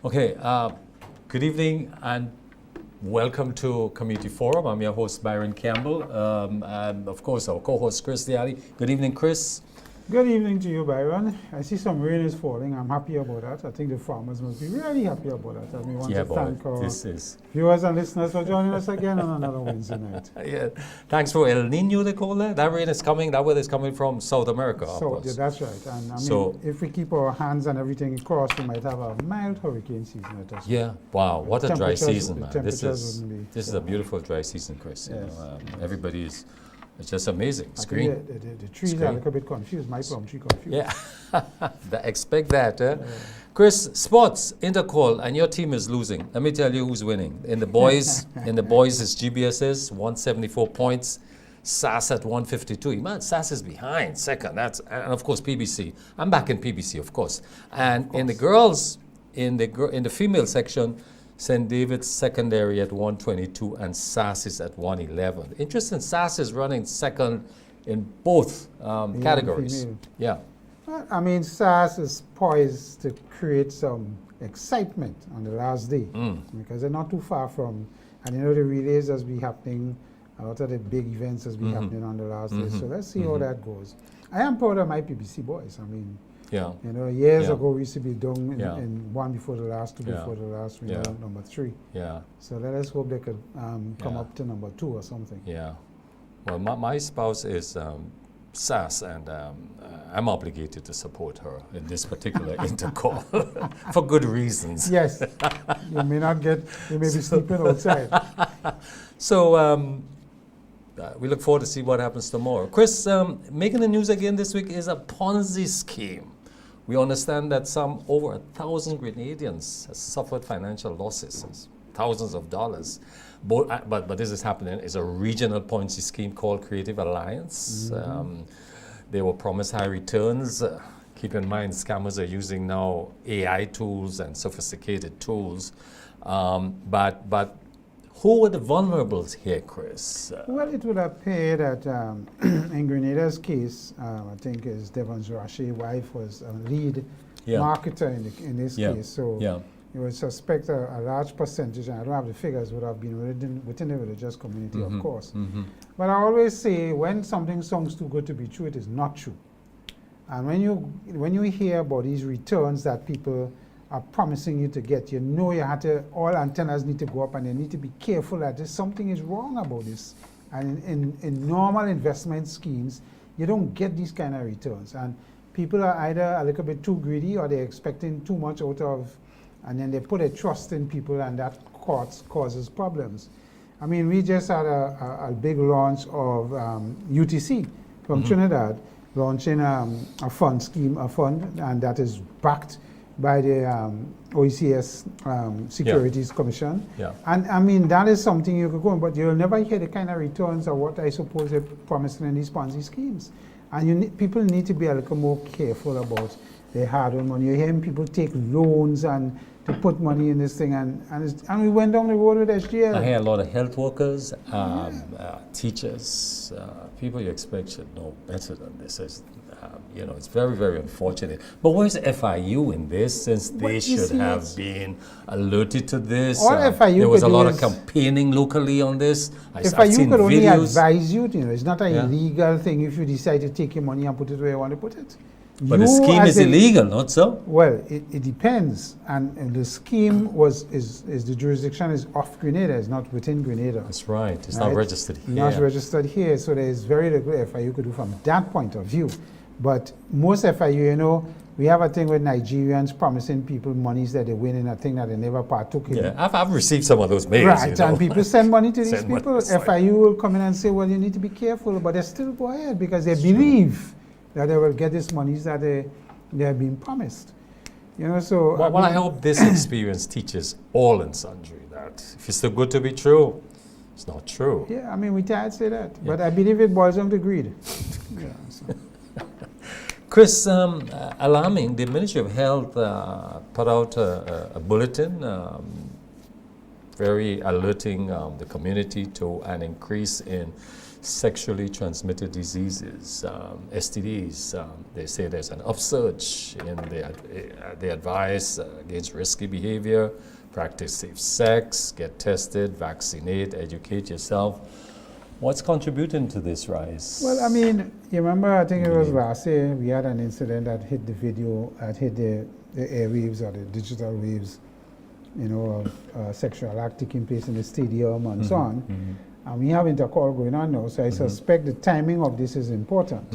Okay, good evening and welcome to Community Forum. I'm your host, Byron Campbell, and of course our co-host, Chris Diali. Good evening, Chris. Good evening to you, Byron. I see some rain is falling. I'm happy about that. I think the farmers must be really happy about that. And we want to thank our viewers and listeners for joining us again on another Wednesday night. Yeah, thanks for El Nino, they call that. That rain is coming, that weather is coming from South America. So, yeah, that's right. And I mean, if we keep our hands and everything crossed, we might have a mild hurricane season at us. Yeah, wow, what a dry season, man. This is a beautiful dry season, Chris. Yes. You know, everybody is... It's just amazing. The trees are a little bit confused. My plum tree confused. Yeah, expect that. Chris, sports, Intercall, and your team is losing. Let me tell you who's winning. In the boys, it's GBSS, 174 points. SAS at 152. Man, SAS is behind second. And of course PBC. I'm back in PBC, of course. And in the girls, in the female section, St. David's secondary at 122 and SAS is at 111. Interesting, SAS is running second in both categories. Yeah. I mean, SAS is poised to create some excitement on the last day because they're not too far from, and you know the relays has been happening, a lot of the big events has been happening on the last day. So let's see how that goes. I am proud of my PBC boys. I mean, yeah. You know, years ago we used to be done in one before the last, two before the last, we know, number 3. Yeah. So let us hope they could come up to number 2 or something. Yeah. Well, my spouse is SAS, and I'm obligated to support her in this particular intercall for good reasons. Yes. You may not get, you may be sleeping outside. So we look forward to see what happens tomorrow. Chris, making the news again this week is a Ponzi scheme. We understand that over 1,000 Grenadians have suffered financial losses, thousands of dollars. But this is happening. It's a regional Ponzi scheme called Creative Alliance. They were promised high returns. Keep in mind, scammers are using now AI tools and sophisticated tools. But who were the vulnerables here, Chris? Well, it would appear that in Grenada's case, I think is Devon's Rashi wife was a lead marketer in this case. So you would suspect a large percentage, and I don't have the figures, would have been within the religious community, of course. But I always say when something sounds too good to be true, it is not true. And when you hear about these returns that people are promising you to get, you know you have to, all antennas need to go up and you need to be careful that something is wrong about this. And in normal investment schemes, you don't get these kind of returns. And people are either a little bit too greedy or they're expecting too much out of, and then they put a trust in people and that causes problems. I mean, we just had a big launch of UTC from Trinidad, launching a fund, and that is backed by the OECS Securities Commission. And I mean, that is something you could go on, but you'll never hear the kind of returns or what I suppose they're promising in these Ponzi schemes. And people need to be a little more careful about their hard-earned money. You're hearing people take loans and to put money in this thing, and we went down the road with SGL. I hear a lot of health workers, teachers, people you expect should know better than this. You know, it's very, very unfortunate. But where's FIU in this, since they should have been alerted to this? There was a lot of campaigning locally on this. FIU could only advise you, it's not an illegal thing if you decide to take your money and put it where you want to put it. But the scheme is illegal, not so? Well, it depends. And the scheme is the jurisdiction is off Grenada, it's not within Grenada. That's right. It's not registered here. Not registered here, so there is very little FIU could do from that point of view. But most FIU, we have a thing with Nigerians promising people monies that they win in a thing that they never partook in. Yeah, I've received some of those mails. Right, and people send money to these people. FIU will come in and say, well, you need to be careful, but they still go ahead because they believe that they will get these monies that they have been promised. So... Well, I hope this experience teaches all and sundry that if it's too good to be true, it's not true. Yeah, I mean, we can't say that, but I believe it boils down to greed. Chris, alarming, the Ministry of Health put out a bulletin very alerting the community to an increase in sexually transmitted diseases, STDs. They say there's an upsurge in the advice against risky behavior, practice safe sex, get tested, vaccinate, educate yourself. What's contributing to this rise? Well, I mean, you remember, I think it was last year, we had an incident that hit the video, that hit the airwaves or the digital waves, you know, of sexual act taking place in the stadium and so on. And we have intercall going on now, so I suspect the timing of this is important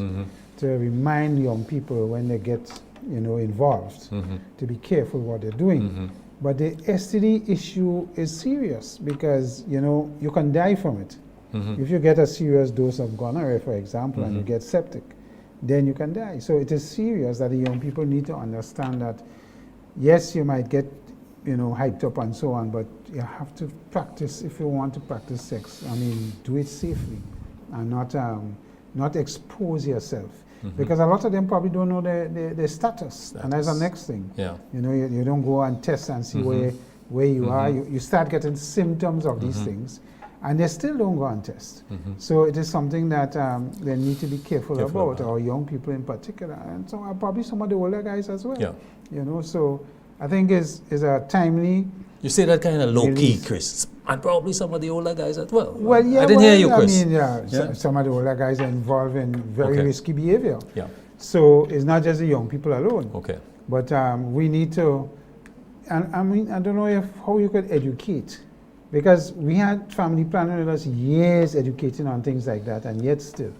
to remind young people when they get, you know, involved to be careful what they're doing. But the STD issue is serious because, you know, you can die from it. If you get a serious dose of gonorrhea, for example, and you get septic, then you can die. So it is serious that the young people need to understand that, yes, you might get, you know, hyped up and so on, but you have to practice, if you want to practice sex, I mean, do it safely and not expose yourself. Because a lot of them probably don't know their status. And that's the next thing. You know, you don't go and test and see where you are. You start getting symptoms of these things, and they still don't go and test. So it is something that they need to be careful about, our young people in particular, and so probably some of the older guys as well. You know, so I think is a timely. You say that kind of low key, Chris, and probably some of the older guys as well. Well, yeah, I didn't hear you, Chris. I mean, some of the older guys are involved in very risky behavior. So it's not just the young people alone. But we need to, and I mean, I don't know how you could educate, because we had family planning with us years educating on things like that, and yet still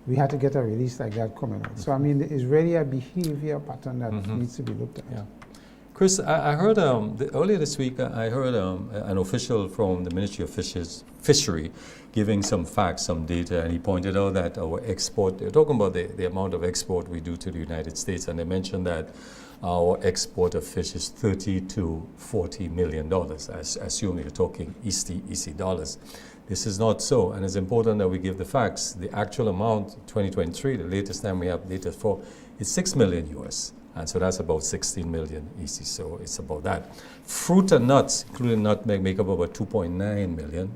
we had to get a release like that coming out. So I mean, it's really a behavior pattern that needs to be looked at. Chris, I heard earlier this week, I heard an official from the Ministry of Fishery giving some facts, some data, and he pointed out that our export, they're talking about the amount of export we do to the United States, and they mentioned that our export of fish is $30 to $40 million. I assume you're talking EC dollars. This is not so, and it's important that we give the facts. The actual amount, 2023, the latest time we have data for, is 6 million US. And so that's about 16 million EC, so it's about that. Fruit and nuts, including nutmeg, make up about 2.9 million.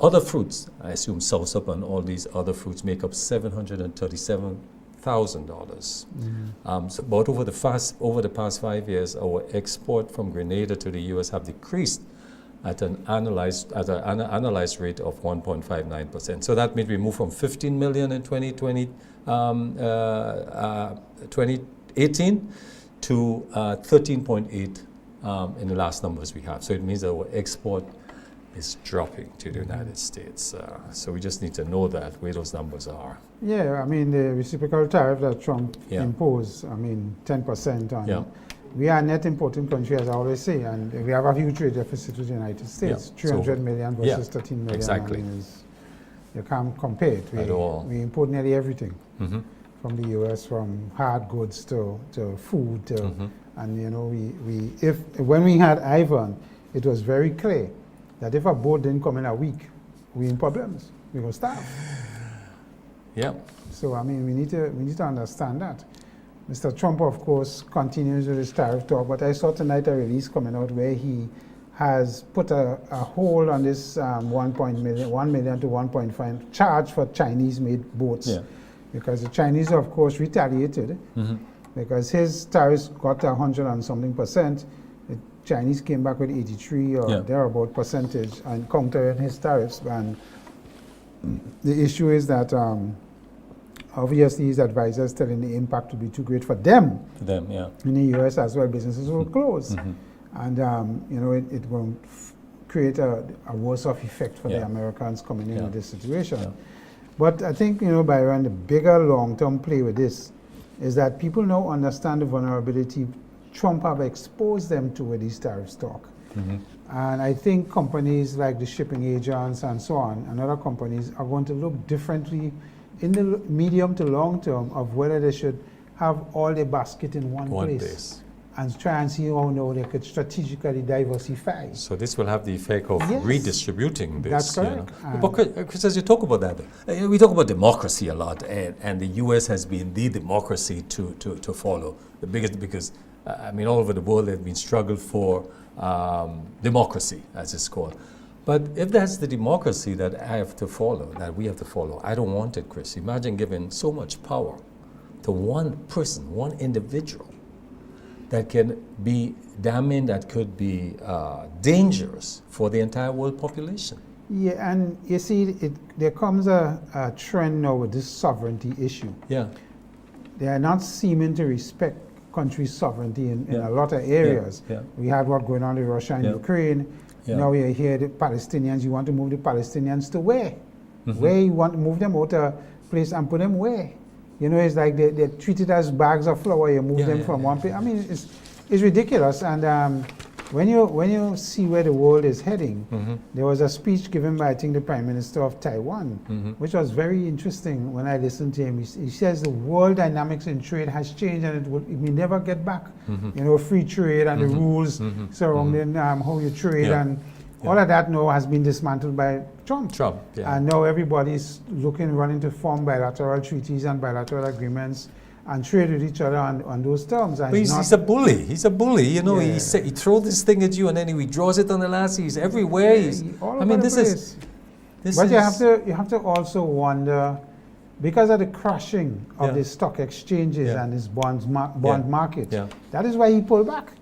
Other fruits, I assume soursop and all these other fruits, make up $737,000. So about over the past 5 years, our export from Grenada to the US have decreased at an analyzed rate of 1.59%. So that means we moved from 15 million in 2018 to 13.8 in the last numbers we have. So it means that our export is dropping to the United States. So we just need to know that, where those numbers are. Yeah, I mean, the reciprocal tariff that Trump imposed, I mean, 10% on. We are a net importing country, as I always say, and we have a huge trade deficit with the United States, 300 million versus 13 million. Exactly. I mean, you can't compare it. At all. We import nearly everything. From the U.S., from hard goods to food, and you know, when we had Ivan, it was very clear that if a boat didn't come in a week, we in problems. We will starve. So I mean, we need to understand that. Mr. Trump, of course, continues with his tariff talk, but I saw tonight a release coming out where he has put a hold on this 1 million to 1.5 charge for Chinese-made boats. Because the Chinese, of course, retaliated because his tariffs got 100 and something percent. The Chinese came back with 83 or thereabout percentage and countered his tariffs. And the issue is that obviously his advisors telling the impact would be too great for them. In the US as well, businesses will close. And you know, it will create a worse off effect for the Americans coming in with this situation. But I think, you know, Byron, the bigger long-term play with this is that people now understand the vulnerability Trump have exposed them to with these tariffs talk. And I think companies like the shipping agents and so on, and other companies are going to look differently in the medium to long term of whether they should have all their basket in one place. And try and see how now they could strategically diversify. So this will have the effect of redistributing this. That's correct. You know. But Chris, as you talk about that, we talk about democracy a lot, and the U.S. has been the democracy to follow. The biggest, because I mean, all over the world they've been struggled for democracy, as it's called. But if that's the democracy that I have to follow, that we have to follow, I don't want it, Chris. Imagine giving so much power to one person, one individual, that can be damning, that could be dangerous for the entire world population. Yeah, and you see, there comes a trend now with this sovereignty issue. Yeah. They are not seeming to respect country sovereignty in a lot of areas. Yeah. We had what going on in Russia and Ukraine. Now we hear the Palestinians, you want to move the Palestinians to where? Where you want to move them out a place and put them where? You know, it's like they're treated as bags of flour. You move them from one place. I mean, it's ridiculous. And when you see where the world is heading, there was a speech given by, I think, the Prime Minister of Taiwan, which was very interesting when I listened to him. He says the world dynamics in trade has changed and it may never get back. You know, free trade and the rules surrounding how you trade and all of that now has been dismantled by Trump. And now everybody's running to form bilateral treaties and bilateral agreements and trade with each other on those terms. And but he's a bully. He's a bully. You know, he throws this thing at you and then he withdraws it on the last. He's everywhere. He's all over the place. But you have to also wonder, because of the crashing of the stock exchanges and this bond market, that is why he pulled back.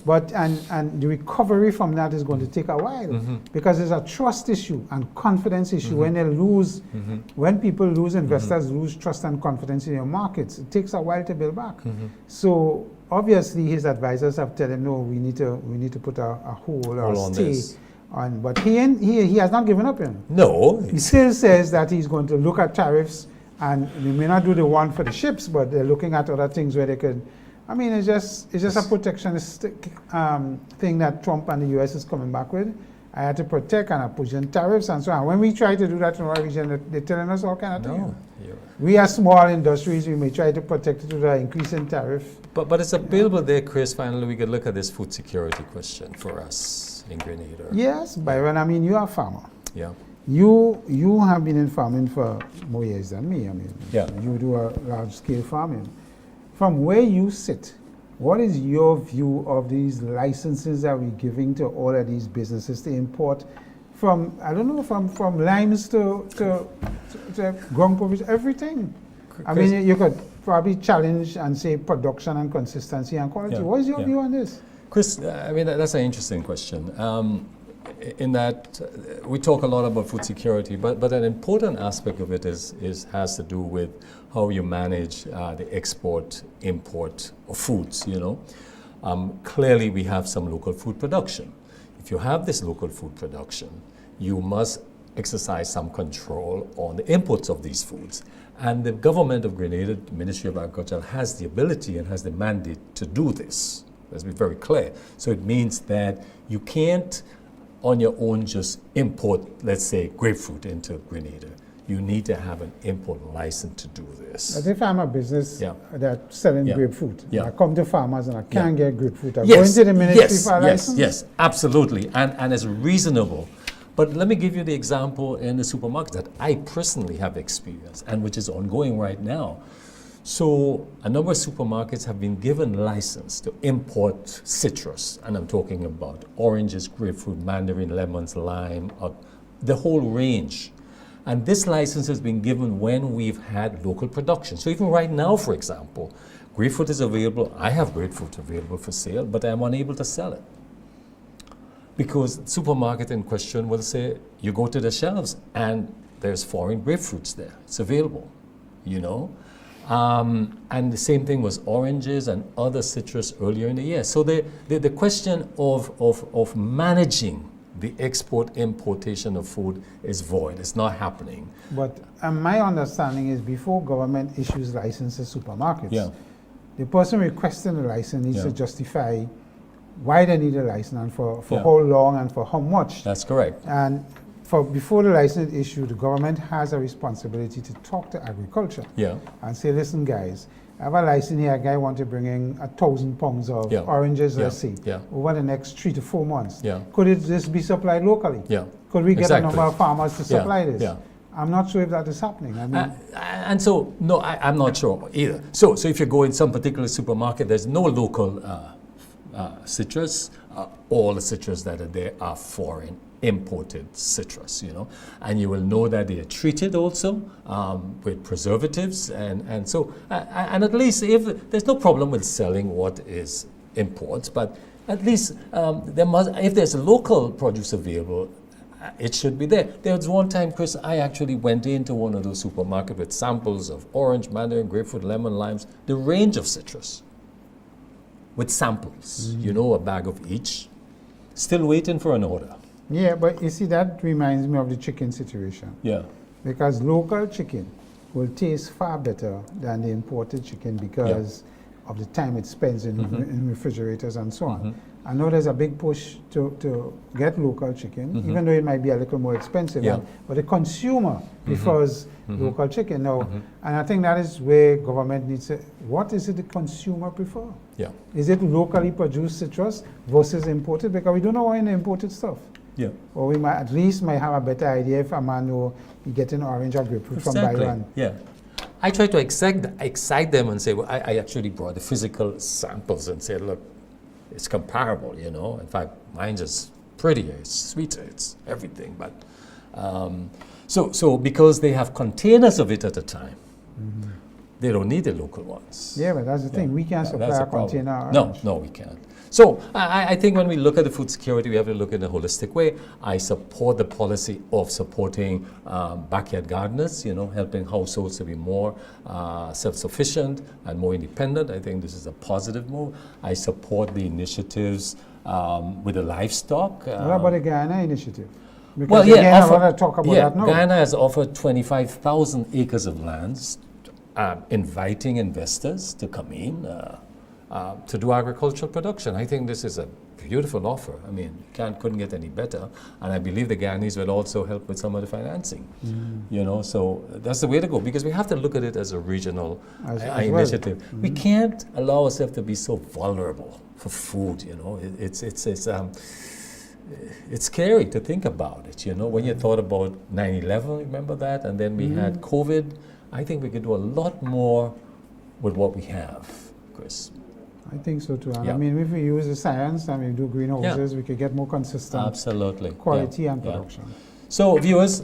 But and the recovery from that is going to take a while because there's a trust issue and confidence issue. When they lose, when people lose, investors lose trust and confidence in your markets, it takes a while to build back. So obviously his advisors have told him, no, we need to put a hold or a stay on. But he has not given up. You know? No, he still says that he's going to look at tariffs. And they may not do the one for the ships, but they're looking at other things where they could. I mean, it's just a protectionist thing that Trump and the U.S. is coming back with. I had to protect and I push in tariffs and so on. When we try to do that in our region, they're telling us all kind of things. We are small industries. We may try to protect it with an increase in tariff. But it's available there, Chris. Finally, we could look at this food security question for us in Grenada. Yes, Byron. I mean, you are a farmer. Yeah. You have been in farming for more years than me. I mean, you do a large-scale farming. From where you sit, what is your view of these licenses that we're giving to all of these businesses to import from, I don't know, from limes to ground coverage, everything? I mean, you could probably challenge and say production and consistency and quality. What is your view on this? Chris, I mean, that's an interesting question. In that we talk a lot about food security, but an important aspect of it has to do with how you manage the export-import of foods, you know. Clearly we have some local food production. If you have this local food production, you must exercise some control on the inputs of these foods. And the government of Grenada, the Ministry of Agriculture, has the ability and has the mandate to do this. Let's be very clear. So it means that you can't on your own just import, let's say, grapefruit into Grenada. You need to have an import license to do this. But if I'm a business that's selling grapefruit, I come to farmers and I can't get grapefruit, I go yes. into the ministry for a license? Yes, absolutely, and it's reasonable. But let me give you the example in the supermarket that I personally have experienced and which is ongoing right now. So a number of supermarkets have been given license to import citrus, and I'm talking about oranges, grapefruit, mandarin, lemons, lime, the whole range. And this license has been given when we've had local production. So even right now, for example, grapefruit is available. I have grapefruit available for sale, but I'm unable to sell it. Because the supermarket in question will say, you go to the shelves and there's foreign grapefruits there. It's available, you know. And the same thing was oranges and other citrus earlier in the year. So the question of managing the export-importation of food is void. It's not happening. But my understanding is before government issues licenses to supermarkets, the person requesting the license needs to justify why they need a license and for how long and for how much. That's correct. And before the license issue, the government has a responsibility to talk to agriculture and say, listen, guys, I have a license here. A guy wants to bring in 1,000 pounds of oranges, let's say, over the next 3 to 4 months. Could this be supplied locally? Could we get a number of farmers to supply this? I'm not sure if that is happening. I mean, and so, no, I'm not sure either. So if you go in some particular supermarket, there's no local citrus all the citrus that are there are foreign imported citrus, and you will know that they are treated also with preservatives, and so and at least if there's no problem with selling what is imports, but at least if there's a local produce available, it should be there. There was one time, Chris, I actually went into one of those supermarkets with samples of orange, mandarin, grapefruit, lemon, limes, the range of citrus, with samples, a bag of each, still waiting for an order. Yeah, but you see, that reminds me of the chicken situation. Yeah. Because local chicken will taste far better than the imported chicken because of the time it spends in refrigerators and so on. I know there's a big push to get local chicken, even though it might be a little more expensive. But the consumer prefers local chicken now. And I think that is where government needs to, what is it the consumer prefer? Yeah. Is it locally produced citrus versus imported? Because we don't know any imported stuff. Yeah. Or we might at least have a better idea if a man know he getting orange or grapefruit from Byron. Yeah. I try to excite them and say, well, I actually brought the physical samples and said, look, it's comparable, In fact, mine's is prettier, it's sweeter, it's everything. But so because they have containers of it at a time, they don't need the local ones. Yeah, but that's the thing. We can't supply a container. No, we can't. So I think when we look at the food security, we have to look in a holistic way. I support the policy of supporting backyard gardeners, helping households to be more self-sufficient and more independent. I think this is a positive move. I support the initiatives with the livestock. What about the Guyana initiative? Because well, I want to talk about that now. Guyana has offered 25,000 acres of lands, inviting investors to come in. To do agricultural production. I think this is a beautiful offer. I mean, couldn't get any better. And I believe the Guyanese will also help with some of the financing. So that's the way to go, because we have to look at it as a regional initiative. Well. We can't allow ourselves to be so vulnerable for food. It's scary to think about it. When you thought about 9/11, remember that, and then we had COVID. I think we could do a lot more with what we have, Chris. I think so too. I mean, if we use the science and we do greenhouses, we could get more consistent quality and production. So, viewers,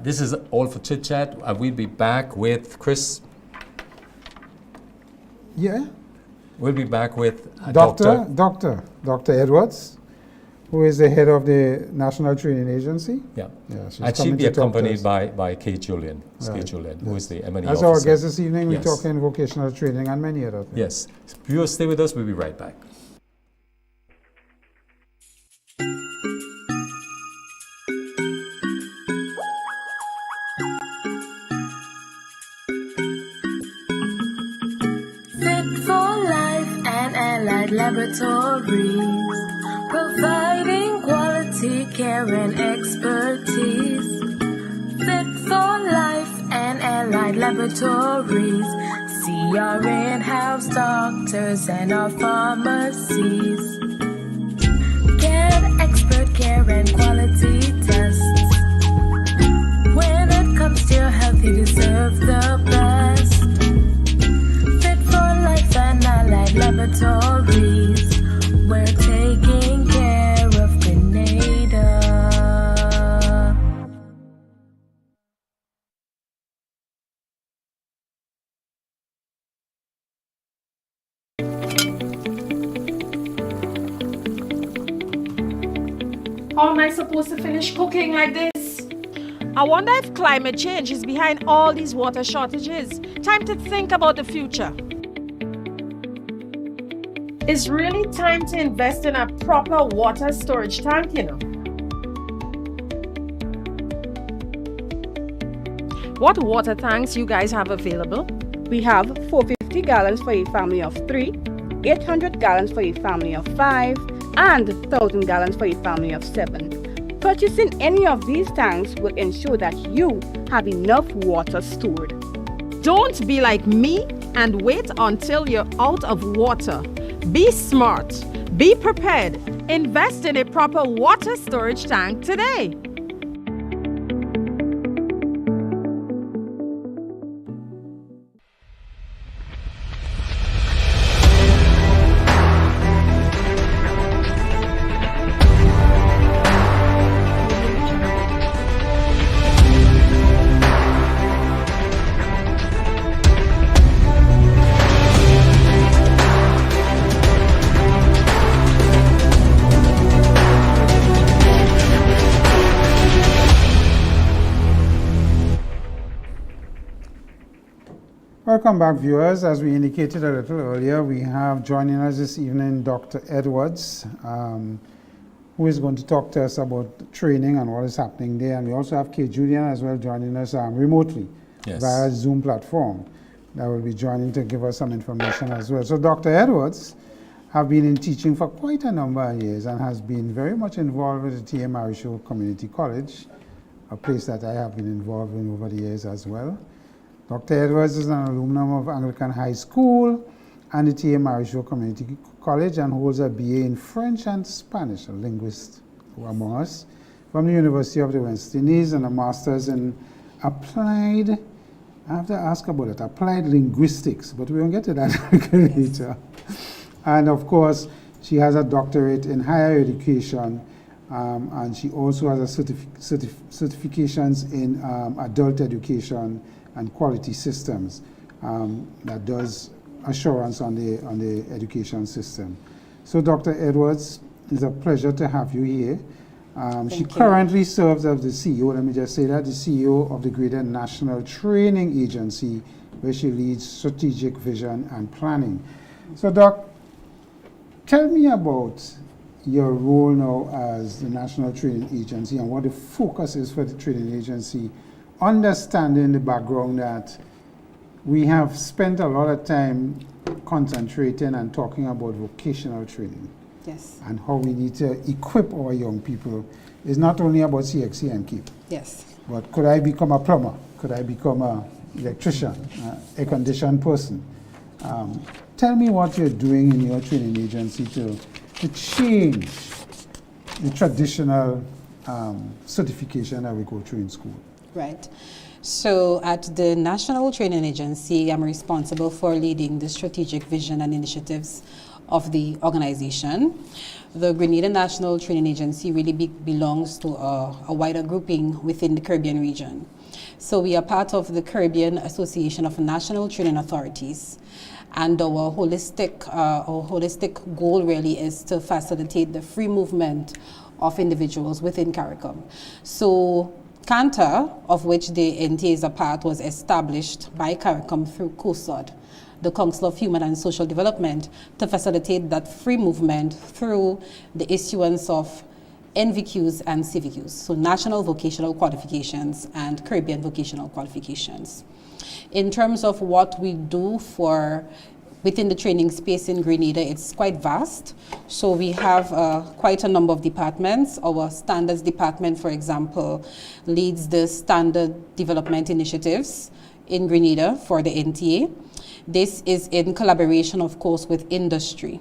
this is all for Chit Chat. We'll be back with Chris. Yeah. We'll be back with Dr. Edwards, who is the head of the National Training Agency. Yeah. And she'll be accompanied by Kate Julian, who is the M&E officer. As our guest this evening, we're talking vocational training and many other things. Yes. Viewers, stay with us. We'll be right back. Fit for Life and Allied Laboratories, providing quality care and expertise. Fit for Life and Allied Laboratories, see our in-house doctors and our pharmacies. Get expert care and quality tests. When it comes to your health, you deserve the best. Fit for Life and Allied Laboratories, we're taking care of Grenada. How am I supposed to finish cooking like this? I wonder if climate change is behind all these water shortages. Time to think about the future. It's really time to invest in a proper water storage tank, What water tanks you guys have available? We have 450 gallons for a family of 3, 800 gallons for a family of 5, and 1,000 gallons for a family of 7. Purchasing any of these tanks will ensure that you have enough water stored. Don't be like me and wait until you're out of water. Be smart, be prepared, invest in a proper water storage tank today. Welcome back, viewers. As we indicated a little earlier, we have joining us this evening Dr. Edwards, who is going to talk to us about training and what is happening there. And we also have Kate Julian as well joining us remotely via Zoom platform that will be joining to give us some information as well. So Dr. Edwards have been in teaching for quite a number of years and has been very much involved with the T.A. Marichaud Community College, a place that I have been involved in over the years as well. Dr. Edwards is an alumnum of Anglican High School and the T.A. Marichaud Community College and holds a BA in French and Spanish, a linguist among us, from the University of the West Indies, and a master's in applied, I have to ask about it, applied linguistics, but we won't get to that later. And of course, she has a doctorate in higher education, and she also has a certifications in adult education and quality systems that does assurance on the education system. So Dr. Edwards, it's a pleasure to have you here. She currently serves as the CEO, let me just say that, the CEO of the Grenada National Training Agency, where she leads strategic vision and planning. So Doc, tell me about your role now as the National Training Agency and what the focus is for the training agency, understanding the background that we have spent a lot of time concentrating and talking about vocational training. Yes. And how we need to equip our young people. It's not only about CXC and KEEP. Yes. But could I become a plumber? Could I become an electrician, a conditioned person? Tell me what you're doing in your training agency to change the traditional certification that we go through in school. Right. So at the National Training Agency, I'm responsible for leading the strategic vision and initiatives of the organization. The Grenada National Training Agency really belongs to a wider grouping within the Caribbean region. So we are part of the Caribbean Association of National Training Authorities. And our holistic goal really is to facilitate the free movement of individuals within CARICOM. So CANTA, of which the NTA is a part, was established by CARICOM through COSOD, the Council of Human and Social Development, to facilitate that free movement through the issuance of NVQs and CVQs, so National Vocational Qualifications and Caribbean Vocational Qualifications. In terms of what we do within the training space in Grenada, it's quite vast. So we have quite a number of departments. Our standards department, for example, leads the standard development initiatives in Grenada for the NTA. This is in collaboration, of course, with industry.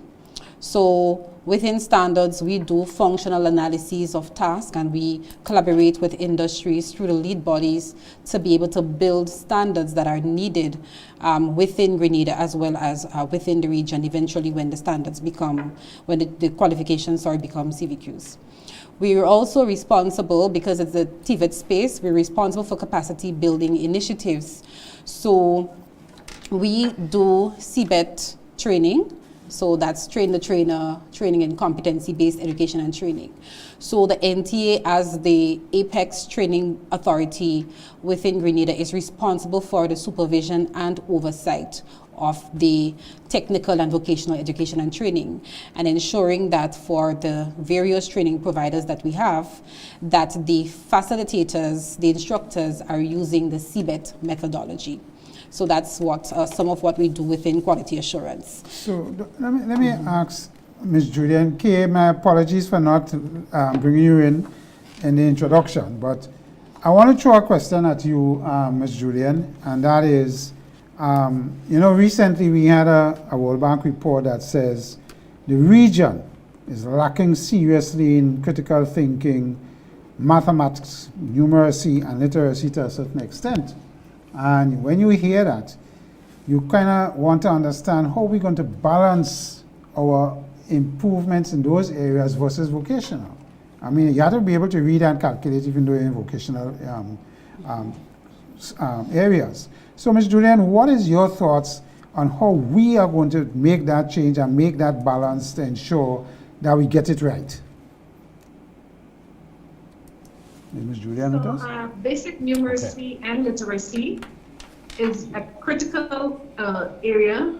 So within standards, we do functional analyses of tasks, and we collaborate with industries through the lead bodies to be able to build standards that are needed within Grenada as well as within the region, eventually when the standards when the qualifications become CVQs. We are also responsible, because it's the TVET space, we're responsible for capacity building initiatives. So we do CBET training. So that's train the trainer, training in competency-based education and training. So the NTA, as the apex training authority within Grenada, is responsible for the supervision and oversight of the technical and vocational education and training, and ensuring that for the various training providers that we have, that the facilitators, the instructors, are using the CBET methodology. So that's what some of what we do within quality assurance. So let me ask Ms. Julian Kay, my apologies for not bringing you in the introduction, but I want to throw a question at you, Ms. Julian, and that is, recently we had a World Bank report that says the region is lacking seriously in critical thinking, mathematics, numeracy, and literacy to a certain extent. And when you hear that, you kind of want to understand how we're going to balance our improvements in those areas versus vocational. I mean, you have to be able to read and calculate even though you're in vocational areas. So, Ms. Julian, what is your thoughts on how we are going to make that change and make that balance to ensure that we get it right? Ms. Julian, basic numeracy and literacy is a critical area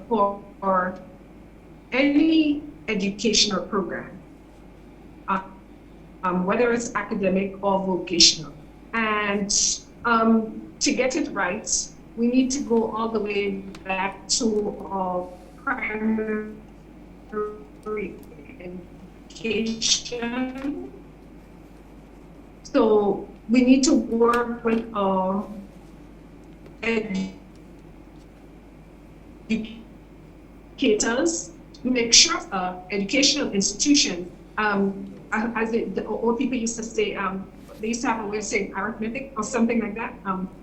for any educational program, whether it's academic or vocational. And to get it right, we need to go all the way back to our primary education. So we need to work with our educators to make sure educational institution, as the old people used to say, they used to have a way of saying arithmetic or something like that,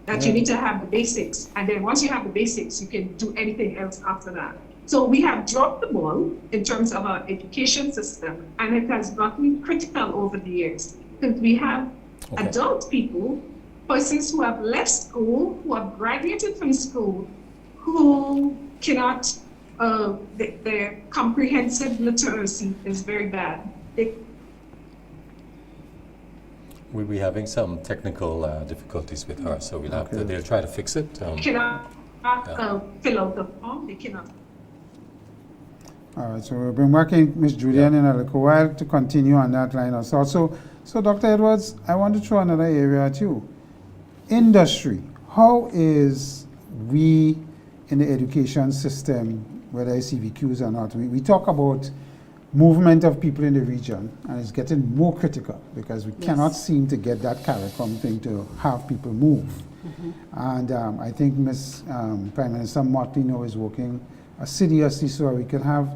that you need to have the basics. And then once you have the basics, you can do anything else after that. So we have dropped the ball in terms of our education system, and it has gotten critical over the years. Because we have adult people, persons who have left school, who have graduated from school, who cannot, their comprehensive literacy is very bad. We'll be having some technical difficulties with her, so we'll have to, they'll try to fix it. Cannot fill out the form, they cannot. All right, so we've been working, Ms. Julian, in a little while to continue on that line of thought. So Dr. Edwards, I want to throw another area at you. Industry, how is we in the education system, whether it's CVQs or not, we talk about movement of people in the region, and it's getting more critical because we cannot seem to get that CARICOM thing to have people move. And I think Prime Minister Martino is working assiduously so we can have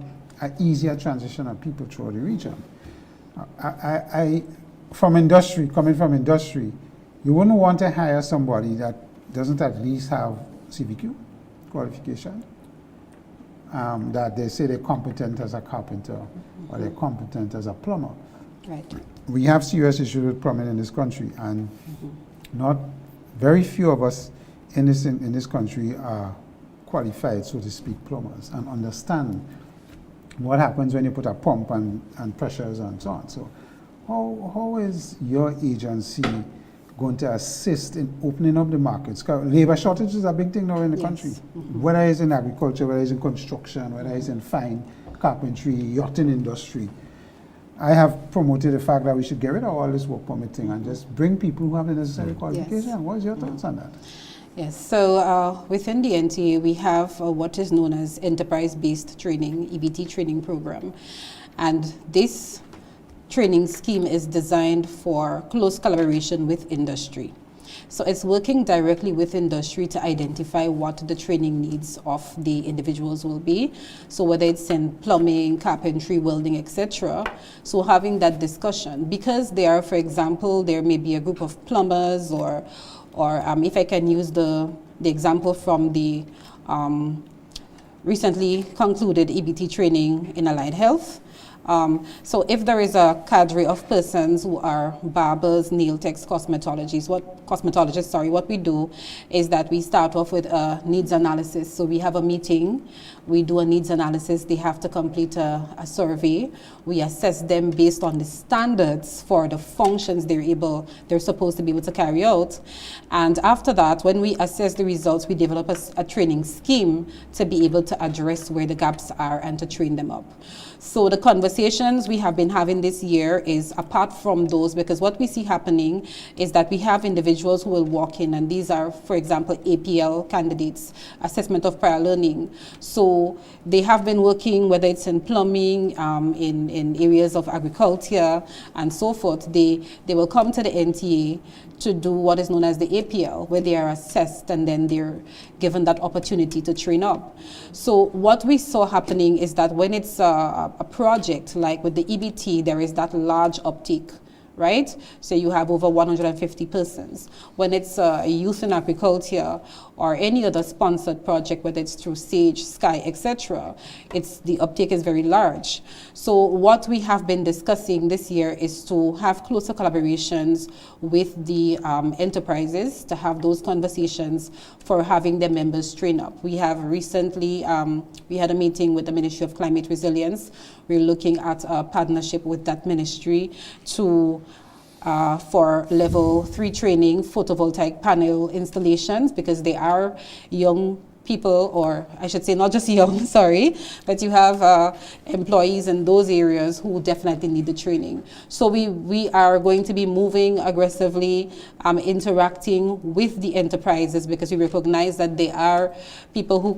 an easier transition of people through the region. Coming from industry, you wouldn't want to hire somebody that doesn't at least have CVQ qualification, that they say they're competent as a carpenter or they're competent as a plumber. Right. We have serious issues with plumbing in this country, and not very few of us in this country are qualified, so to speak, plumbers and understand what happens when you put a pump and pressures and so on. So how is your agency going to assist in opening up the markets? Labor shortage is a big thing now in the country, whether it's in agriculture, whether it's in construction, whether it's in fine carpentry, yachting industry. I have promoted the fact that we should get rid of all this work permitting and just bring people who have the necessary qualification. What is your thoughts on that? Yes, so within the NTA, we have what is known as Enterprise-Based Training, EBT training program. And this training scheme is designed for close collaboration with industry. So it's working directly with industry to identify what the training needs of the individuals will be. So whether it's in plumbing, carpentry, welding, etc. So having that discussion, because there are, for example, there may be a group of plumbers or if I can use the example from the recently concluded EBT training in Allied Health. So if there is a cadre of persons who are barbers, nail techs, cosmetologists, what we do is that we start off with a needs analysis. So we have a meeting, we do a needs analysis, they have to complete a survey. We assess them based on the standards for the functions they're supposed to be able to carry out. And after that, when we assess the results, we develop a training scheme to be able to address where the gaps are and to train them up. So the conversations we have been having this year is apart from those, because what we see happening is that we have individuals who will walk in, and these are, for example, APL candidates, assessment of prior learning. So they have been working, whether it's in plumbing, in areas of agriculture, and so forth. They will come to the NTA to do what is known as the APL, where they are assessed and then they're given that opportunity to train up. So what we saw happening is that when it's a project like with the EBT, there is that large uptake, right? So you have over 150 persons. When it's youth in agriculture or any other sponsored project, whether it's through SAGE, Sky, etc., the uptake is very large. So what we have been discussing this year is to have closer collaborations with the enterprises, to have those conversations for having their members train up. We have recently, we had a meeting with the Ministry of Climate Resilience. We're looking at a partnership with that ministry to for level 3 training, photovoltaic panel installations, because they are young people, or I should say not just young, sorry, but you have employees in those areas who definitely need the training. So we are going to be moving aggressively, interacting with the enterprises, because we recognize that they are people who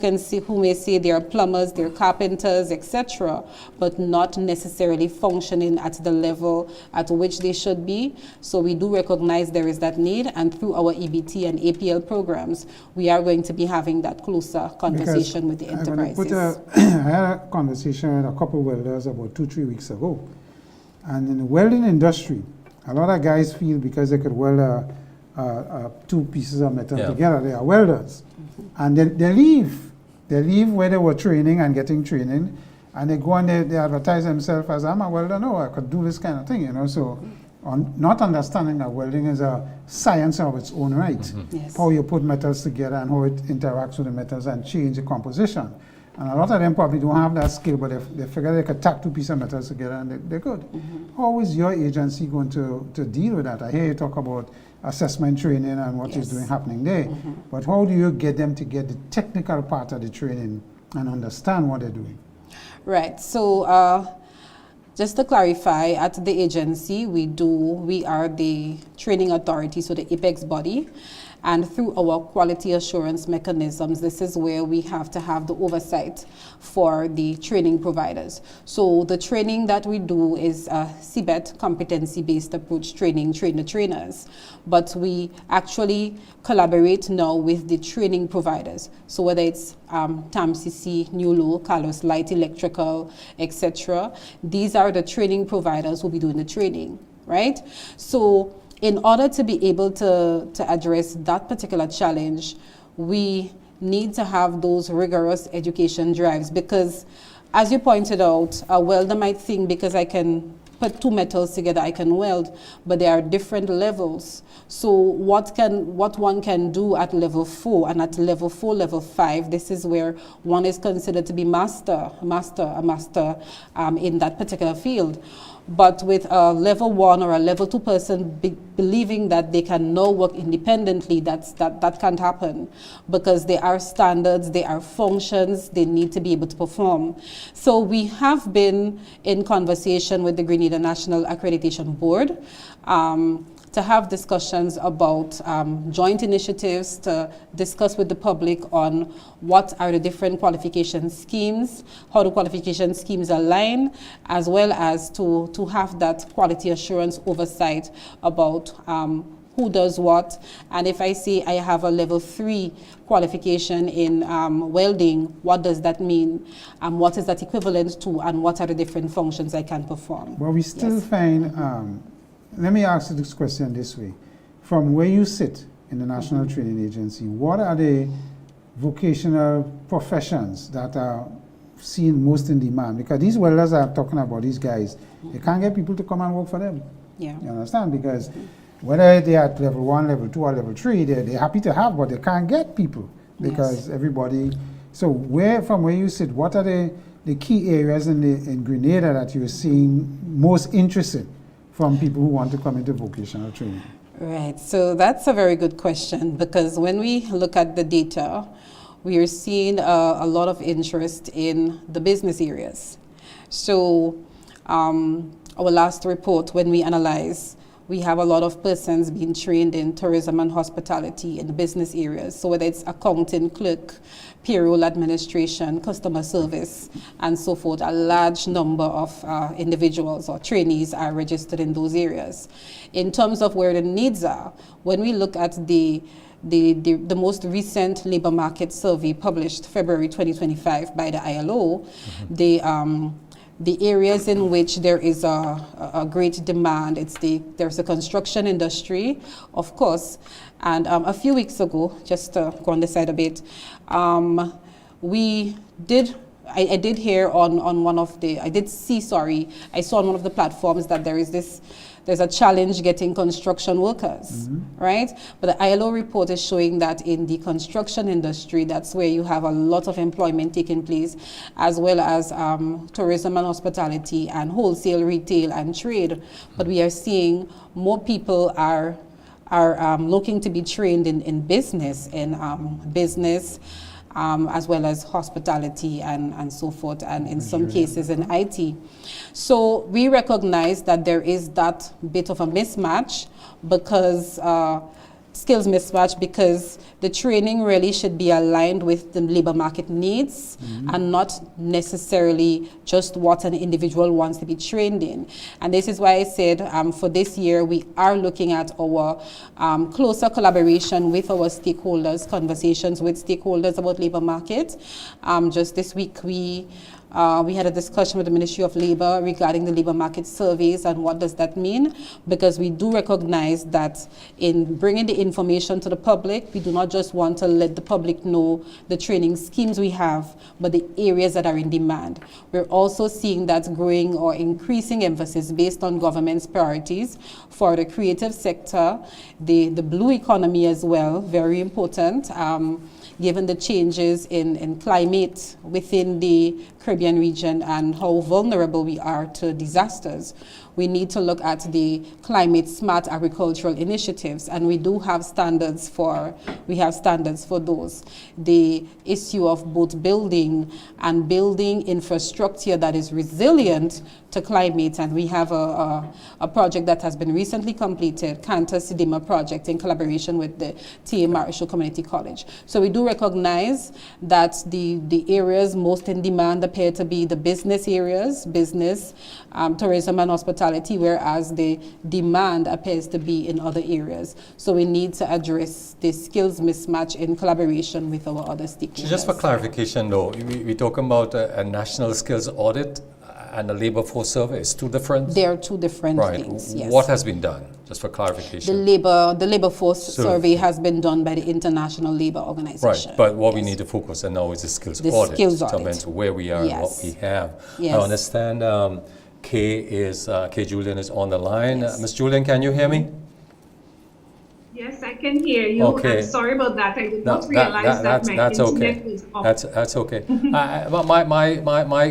may say they are plumbers, they're carpenters, etc., but not necessarily functioning at the level at which they should be. So we do recognize there is that need, and through our EBT and APL programs, we are going to be having that closer conversation with the enterprises. I had a conversation with a couple of welders about 2-3 weeks ago, and in the welding industry, a lot of guys feel because they could weld two pieces of metal together, they are welders. And they leave where they were training and getting training, and they go and they advertise themselves as, I'm a welder, no, I could do this kind of thing, you know. So not understanding that welding is a science of its own right. Yes. How you put metals together and how it interacts with the metals and change the composition. And a lot of them probably don't have that skill, but they figure they could tack two pieces of metals together and they're good. How is your agency going to deal with that? I hear you talk about assessment training and what is happening there, but how do you get them to get the technical part of the training and understand what they're doing? Right, so just to clarify, at the agency, we are the training authority, so the apex body. And through our quality assurance mechanisms, this is where we have to have the oversight for the training providers. So the training that we do is a CBET, competency-based approach training, train the trainers. But we actually collaborate now with the training providers. So whether it's TAMCC, NULO, Carlos Light Electrical, etc., these are the training providers who will be doing the training, right? So in order to be able to address that particular challenge, we need to have those rigorous education drives, because as you pointed out, a welder might think because I can put two metals together, I can weld, but there are different levels. So what one can do at level 4, and at level 4, level 5, this is where one is considered to be a master in that particular field. But with a level 1 or a level 2 person believing that they can now work independently, that can't happen, because there are standards, there are functions they need to be able to perform. So we have been in conversation with the Grenada National Accreditation Board to have discussions about joint initiatives to discuss with the public on what are the different qualification schemes, how the qualification schemes align, as well as to have that quality assurance oversight about who does what. And if I say I have a level 3 qualification in welding, what does that mean? What is that equivalent to, and what are the different functions I can perform? Well, we still find, let me ask you this question this way. From where you sit in the National Training Agency, what are the vocational professions that are seen most in demand? Because these welders are talking about, these guys, they can't get people to come and work for them. Yeah. You understand? Because whether they're at level 1, level 2, or level 3, they're happy to have, but they can't get people because everybody. So from where you sit, what are the key areas in Grenada that you're seeing most interested from people who want to come into vocational training? Right, so that's a very good question, because when we look at the data, we are seeing a lot of interest in the business areas. So our last report, when we analyze, we have a lot of persons being trained in tourism and hospitality in the business areas. So whether it's accounting, clerk, payroll administration, customer service, and so forth, a large number of individuals or trainees are registered in those areas. In terms of where the needs are, when we look at the most recent labor market survey published February 2025 by the ILO, the areas in which there is a great demand, there's a construction industry, of course. And a few weeks ago, just to go on the side a bit, we did I did hear on one of the, I saw on one of the platforms that there's a challenge getting construction workers, right? But the ILO report is showing that in the construction industry, that's where you have a lot of employment taking place, as well as tourism and hospitality and wholesale, retail and trade. But we are seeing more people are looking to be trained in business, as well as hospitality and so forth, and in some cases in IT. So we recognize that there is that bit of a mismatch because skills mismatch because the training really should be aligned with the labor market needs and not necessarily just what an individual wants to be trained in. And this is why I said for this year we are looking at our closer collaboration with our stakeholders, conversations with stakeholders about labor market. Just this week we had a discussion with the Ministry of Labor regarding the labor market surveys and what does that mean, because we do recognize that in bringing the information to the public, we do not just want to let the public know the training schemes we have, but the areas that are in demand. We're also seeing that growing or increasing emphasis based on government's priorities for the creative sector, the blue economy as well, very important. Given the changes in climate within the Caribbean region and how vulnerable we are to disasters, we need to look at the climate smart agricultural initiatives, and we do have standards for those. The issue of both building infrastructure that is resilient to climate, and we have a project that has been recently completed, Cantus Sidima project, in collaboration with the T.A. Marshall Community College. So we do recognize that the areas most in demand appear to be the business areas, tourism and hospitality, whereas the demand appears to be in other areas. So we need to address the skills mismatch in collaboration with our other stakeholders. So just for clarification though, we're talking about a national skills audit and a labor force survey. It's two different? They are two different things, yes. What has been done, just for clarification? The labor force survey has been done by the International Labor Organization. Right, but what we need to focus on now is the skills audit. Skills audit. Determine where we are and what we have. Yes. I understand Kay Julian is on the line. Yes. Ms. Julian, can you hear me? Yes, I can hear you. Okay. I'm sorry about that. I did not realize that my internet was off. That's okay.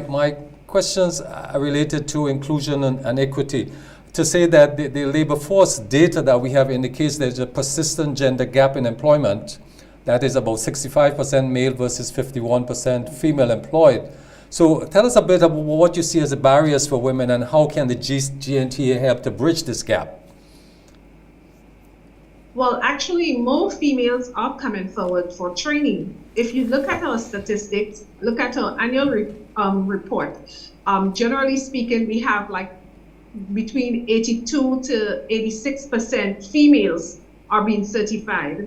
My questions are related to inclusion and equity. To say that the labor force data that we have indicates there's a persistent gender gap in employment, that is about 65% male versus 51% female employed. So tell us a bit about what you see as the barriers for women and how can the GNTA help to bridge this gap? Well, actually, more females are coming forward for training. If you look at our statistics, look at our annual report, generally speaking, we have like between 82 to 86% females are being certified.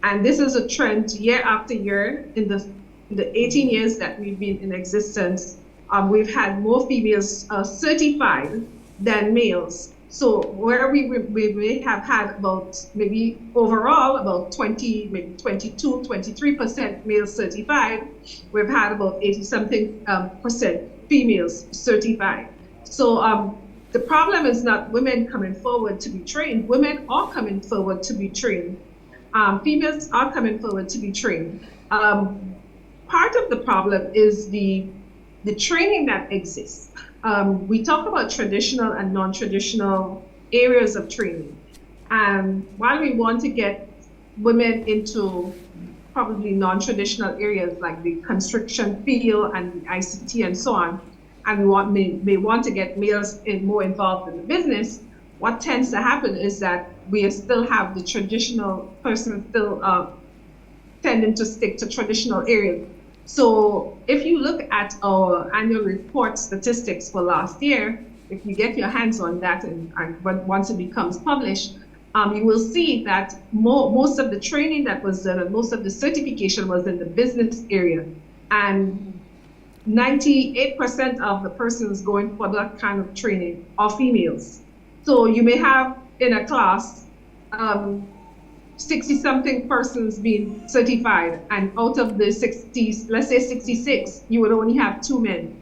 And this is a trend year after year. In the 18 years that we've been in existence, we've had more females certified than males. So where we may have had about maybe overall about 20, maybe 22, 23% males certified, we've had about 80-something percent females certified. So the problem is not women coming forward to be trained. Women are coming forward to be trained. Females are coming forward to be trained. Part of the problem is the training that exists. We talk about traditional and non-traditional areas of training. And while we want to get women into probably non-traditional areas like the construction field and the ICT and so on, and we may want to get males more involved in the business, what tends to happen is that we still have the traditional person still tending to stick to traditional areas. So if you look at our annual report statistics for last year, if you get your hands on that and once it becomes published, you will see that most of the training that was done and most of the certification was in the business area. And 98% of the persons going for that kind of training are females. So you may have in a class 60-something persons being certified, and out of the 60, let's say 66, you would only have 2 men.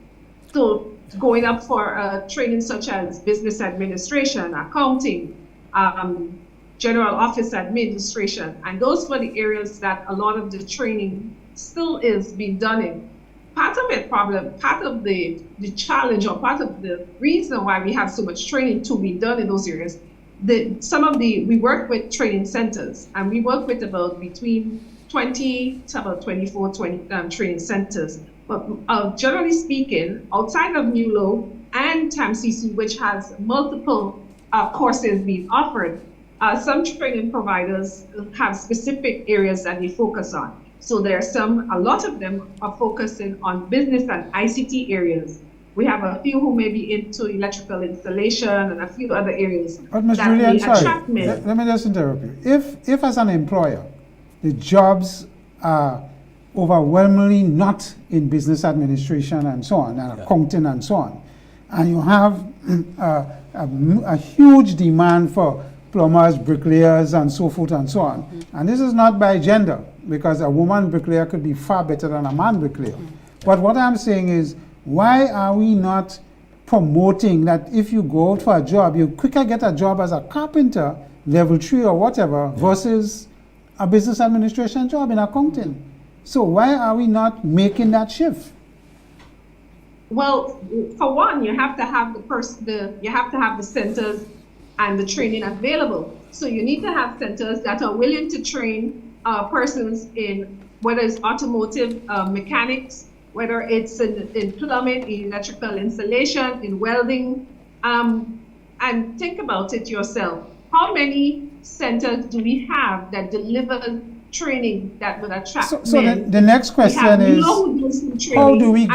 So going up for training such as business administration, accounting, general office administration, and those were the areas that a lot of the training still is being done in. Part of the challenge, or part of the reason why we have so much training to be done in those areas, we work with training centers, and we work with about between 20 to about 24 training centers. But generally speaking, outside of NULO and TAMCC, which has multiple courses being offered, some training providers have specific areas that they focus on. So a lot of them are focusing on business and ICT areas. We have a few who may be into electrical installation and a few other areas. But Ms. Julian, sorry, let me just interrupt you. If as an employer, the jobs are overwhelmingly not in business administration and so on, and accounting and so on, and you have a huge demand for plumbers, bricklayers, and so forth and so on. And this is not by gender, because a woman bricklayer could be far better than a man bricklayer. But what I'm saying is, why are we not promoting that if you go out for a job, you quicker get a job as a carpenter, level 3 or whatever, versus a business administration job in accounting? So why are we not making that shift? Well, for one, you have to have the centers and the training available. So you need to have centers that are willing to train persons in whether it's automotive mechanics, whether it's in plumbing, in electrical installation, in welding. And think about it yourself. How many centers do we have that deliver training that would attract men? So the next question is, how do we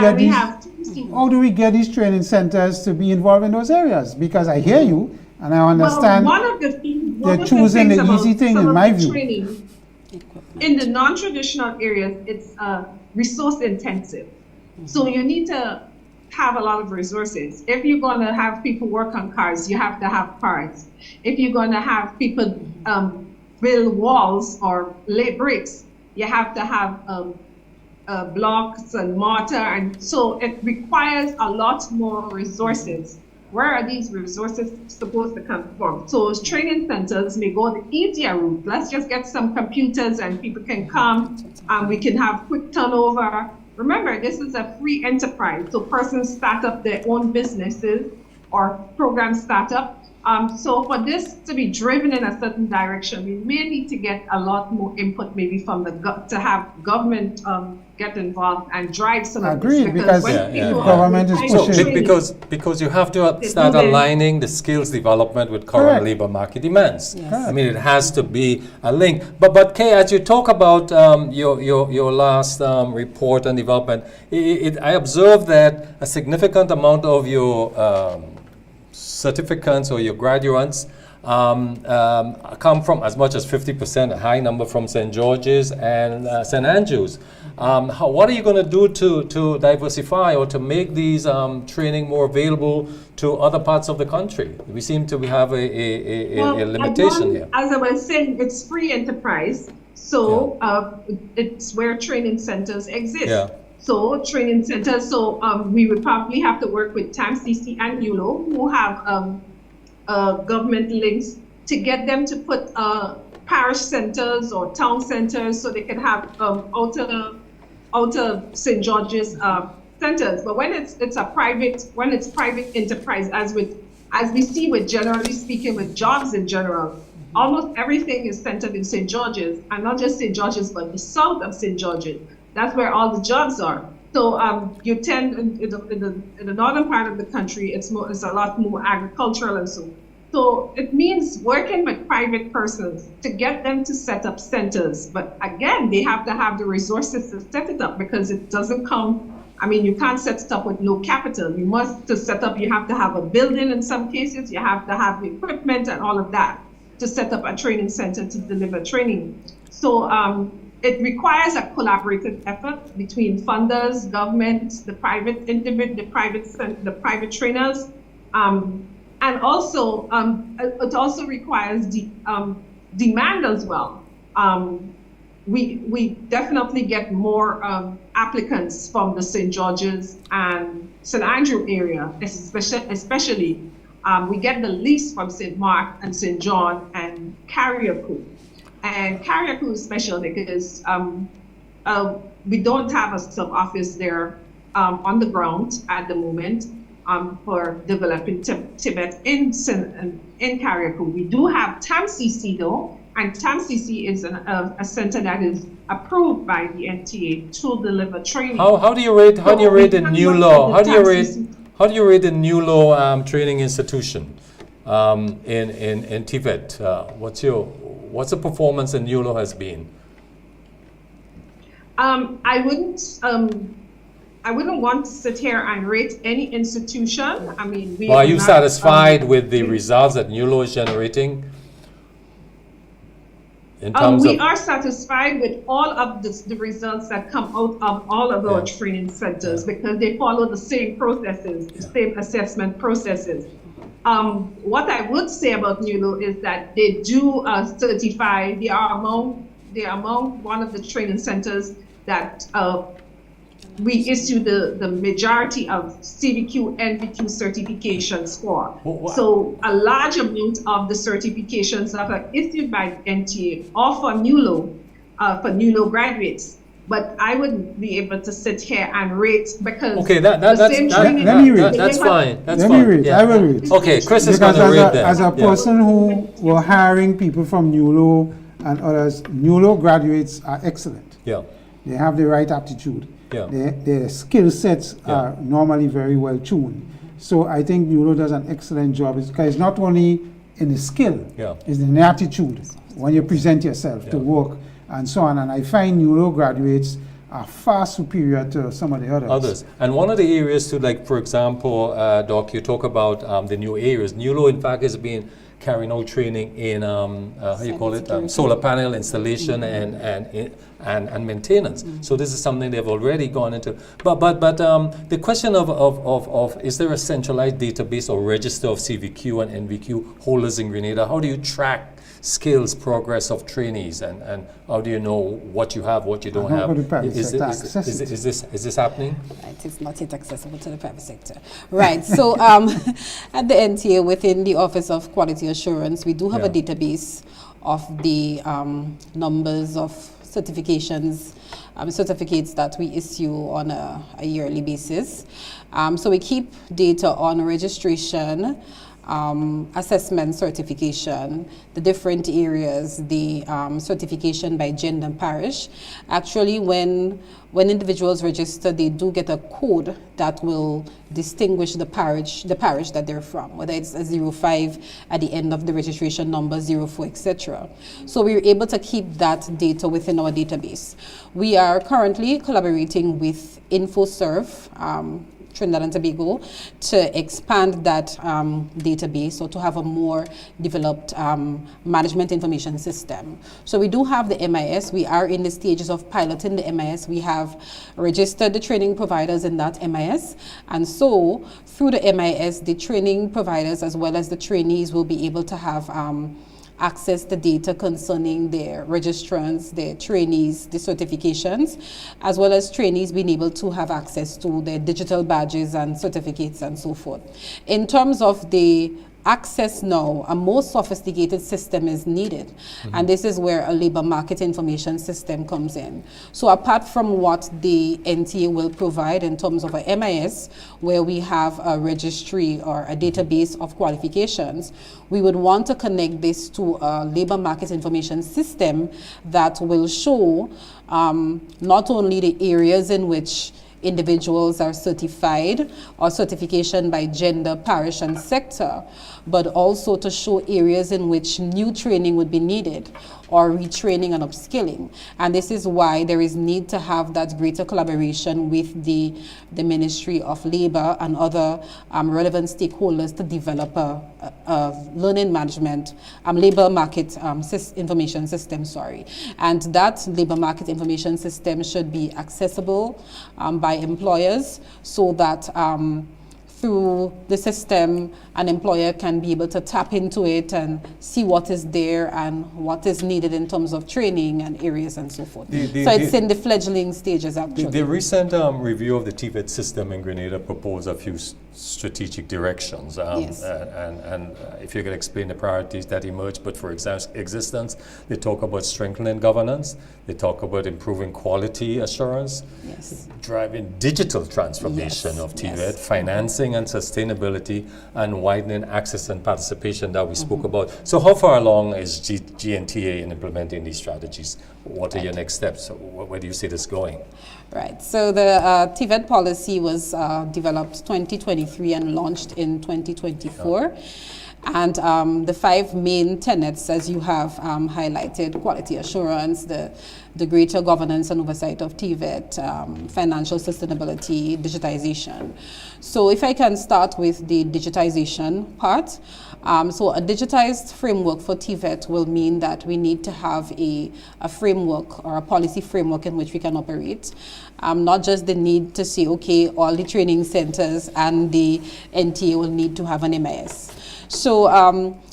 get these training centers to be involved in those areas? Because I hear you, and I understand they're choosing the easy thing, in my view. In the non-traditional areas, it's resource intensive. So you need to have a lot of resources. If you're going to have people work on cars, you have to have parts. If you're going to have people build walls or lay bricks, you have to have blocks and mortar. And so it requires a lot more resources. Where are these resources supposed to come from? So training centers may go the easier route. Let's just get some computers and people can come and we can have quick turnover. Remember, this is a free enterprise. So persons start up their own businesses or program startup. So for this to be driven in a certain direction, we may need to get a lot more input, maybe from to have government get involved and drive some of this. Agreed, because government is pushing. Because you have to start aligning the skills development with current labor market demands. Yes. I mean, it has to be a link. But Kay, as you talk about your last report and development, I observed that a significant amount of your certificates or your graduates come from as much as 50%, a high number from St. George's and St. Andrews. What are you going to do to diversify or to make these training more available to other parts of the country? We seem to have a limitation here. As I was saying, it's free enterprise, so it's where training centers exist. Yeah. So training centers, we would probably have to work with TAMCC and NULO, who have government links, to get them to put parish centers or town centers so they can have outer St. George's centers. But when it's private enterprise, as we see with, generally speaking, with jobs in general, almost everything is centered in St. George's, and not just St. George's, but the south of St. George's. That's where all the jobs are. So you tend in the northern part of the country, it's a lot more agricultural and so. So it means working with private persons to get them to set up centers. But again, they have to have the resources to set it up, because it doesn't come. I mean, you can't set it up with no capital. You have to have a building in some cases. You have to have the equipment and all of that to set up a training center to deliver training. So it requires a collaborative effort between funders, government, the private individual, the private trainers, and also it also requires demand as well. we definitely get more applicants from the St. George's and St. Andrew area, especially. We get the least from St. Mark and St. John and Carriacou. And Carriacou is special because we don't have a sub-office there on the ground at the moment for developing Tibet in Carriacou. We do have TAMCC though, and TAMCC is a center that is approved by the NTA to deliver training. How do you rate the new law? How do you rate the new law training institution in Tibet? What's the performance in new law has been? I wouldn't want to sit here and rate any institution. I mean, are you satisfied with the results that new law is generating? We are satisfied with all of the results that come out of all of our training centers because they follow the same processes, the same assessment processes. What I would say about NULO is that they do certify. They are among one of the training centers that we issue the majority of CVQ, NVQ certifications for. So a large amount of the certifications that are issued by the NTA are for NULO graduates. But I wouldn't be able to sit here and rate because that's fine. That's fine. I will rate. Okay, Chris is going to rate that. As a person who were hiring people from NULO and others, NULO graduates are excellent. Yeah. They have the right aptitude. Yeah. Their skill sets are normally very well tuned. So I think NULO does an excellent job. It's not only in the skill, it's in the attitude when you present yourself to work and so on. And I find NULO graduates are far superior to some of the others. And one of the areas to, like, for example, Doc, you talk about the new areas. NULO, in fact, is being carrying out training in solar panel installation and maintenance. So this is something they've already gone into. But the question of is there a centralized database or register of CVQ and NVQ holders in Grenada? How do you track skills progress of trainees and how do you know what you have, what you don't have? Is this happening? Right, it's not yet accessible to the private sector. Right, so at the NTA, within the Office of Quality Assurance, we do have a database of the numbers of certificates that we issue on a yearly basis. So we keep data on registration, assessment certification, the different areas, the certification by gender and parish. Actually, when individuals register, they do get a code that will distinguish the parish that they're from, whether it's a 05 at the end of the registration number, 04, etc. So we're able to keep that data within our database. We are currently collaborating with InfoServe, Trinidad and Tobago, to expand that database or to have a more developed management information system. So we do have the MIS. We are in the stages of piloting the MIS. We have registered the training providers in that MIS. And so through the MIS, the training providers as well as the trainees will be able to have access the data concerning their registrants, their trainees, the certifications, as well as trainees being able to have access to their digital badges and certificates and so forth. In terms of the access now, a more sophisticated system is needed. And this is where a labor market information system comes in. So apart from what the NTA will provide in terms of a MIS, where we have a registry or a database of qualifications, we would want to connect this to a labor market information system that will show not only the areas in which individuals are certified or certification by gender, parish, and sector, but also to show areas in which new training would be needed or retraining and upskilling. And this is why there is need to have that greater collaboration with the Ministry of Labor and other relevant stakeholders to develop a learning management, labor market information system, And that labor market information system should be accessible by employers so that through the system, an employer can be able to tap into it and see what is there and what is needed in terms of training and areas and so forth. So it's in the fledgling stages, actually. The recent review of the TVET system in Grenada proposed a few strategic directions. Yes. And if you could explain the priorities that emerged, but for existence, they talk about strengthening governance, they talk about improving quality assurance, yes, driving digital transformation of TVET, financing and sustainability, and widening access and participation that we spoke about. So how far along is GNTA in implementing these strategies? What are your next steps? Where do you see this going? Right. So the TVET policy was developed 2023 and launched in 2024. And the 5 main tenets, as you have highlighted: quality assurance, the greater governance and oversight of TVET, financial sustainability, digitization. So if I can start with the digitization part. So a digitized framework for TVET will mean that we need to have a framework or a policy framework in which we can operate. Not just the need to say, okay, all the training centers and the NTA will need to have an MIS. So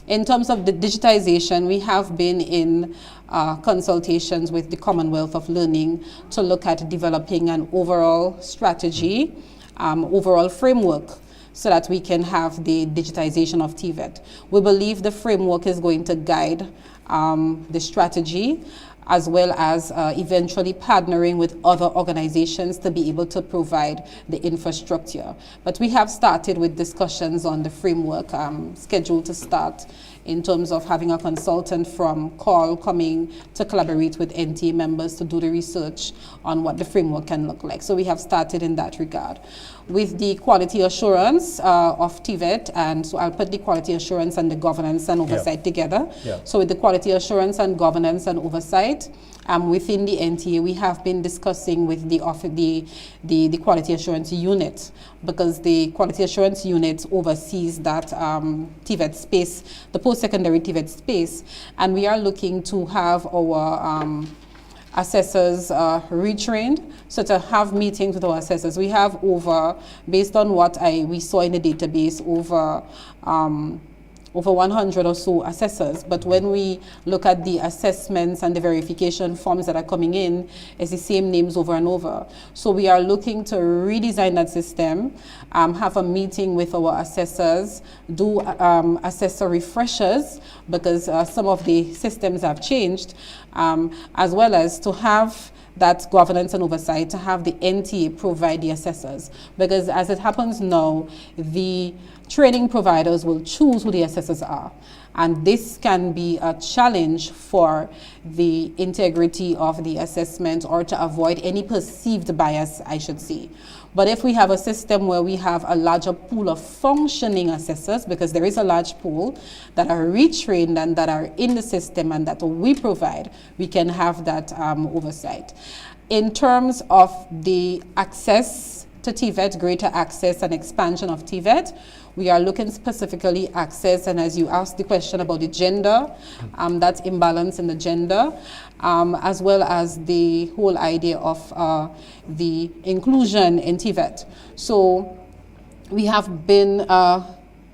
in terms of the digitization, we have been in consultations with the Commonwealth of Learning to look at developing an overall strategy, overall framework, so that we can have the digitization of TVET. We believe the framework is going to guide the strategy, as well as eventually partnering with other organizations to be able to provide the infrastructure. But we have started with discussions on the framework, scheduled to start in terms of having a consultant from CALL coming to collaborate with NTA members to do the research on what the framework can look like. So we have started in that regard. With the quality assurance of TVET, and so I'll put the quality assurance and the governance and oversight together. So with the quality assurance and governance and oversight, within the NTA, we have been discussing with the quality assurance unit, because the quality assurance unit oversees that TVET space, the post-secondary TVET space, and we are looking to have our assessors retrained, so to have meetings with our assessors. We have based on what we saw in the database, over 100 or so assessors, but when we look at the assessments and the verification forms that are coming in, it's the same names over and over. So we are looking to redesign that system, have a meeting with our assessors, do assessor refreshers, because some of the systems have changed, as well as to have that governance and oversight, to have the NTA provide the assessors. Because as it happens now, the training providers will choose who the assessors are. And this can be a challenge for the integrity of the assessment, or to avoid any perceived bias, I should say. But if we have a system where we have a larger pool of functioning assessors, because there is a large pool that are retrained and that are in the system and that we provide, we can have that oversight. In terms of the access to TVET, greater access and expansion of TVET, we are looking specifically access, and as you asked the question about the gender, that imbalance in the gender, as well as the whole idea of the inclusion in TVET. So we have been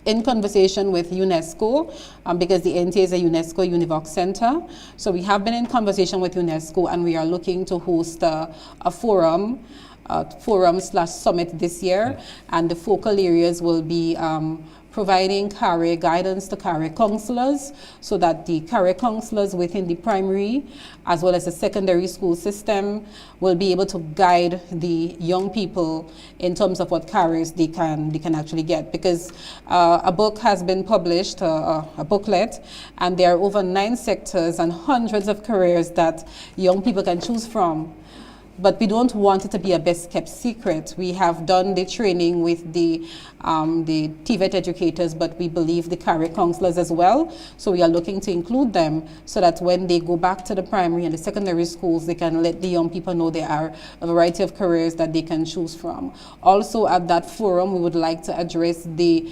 in conversation with UNESCO, because the NTA is a UNESCO Univoc Center. So we have been in conversation with UNESCO, and we are looking to host a forum /summit this year, and the focal areas will be providing career guidance to career counselors, so that the career counselors within the primary as well as the secondary school system will be able to guide the young people in terms of what careers they can actually get. Because a book has been published, a booklet, and there are over 9 sectors and hundreds of careers that young people can choose from. But we don't want it to be a best kept secret. We have done the training with the TVET educators, but we believe the career counselors as well. So we are looking to include them, so that when they go back to the primary and the secondary schools, they can let the young people know there are a variety of careers that they can choose from. Also at that forum, we would like to address the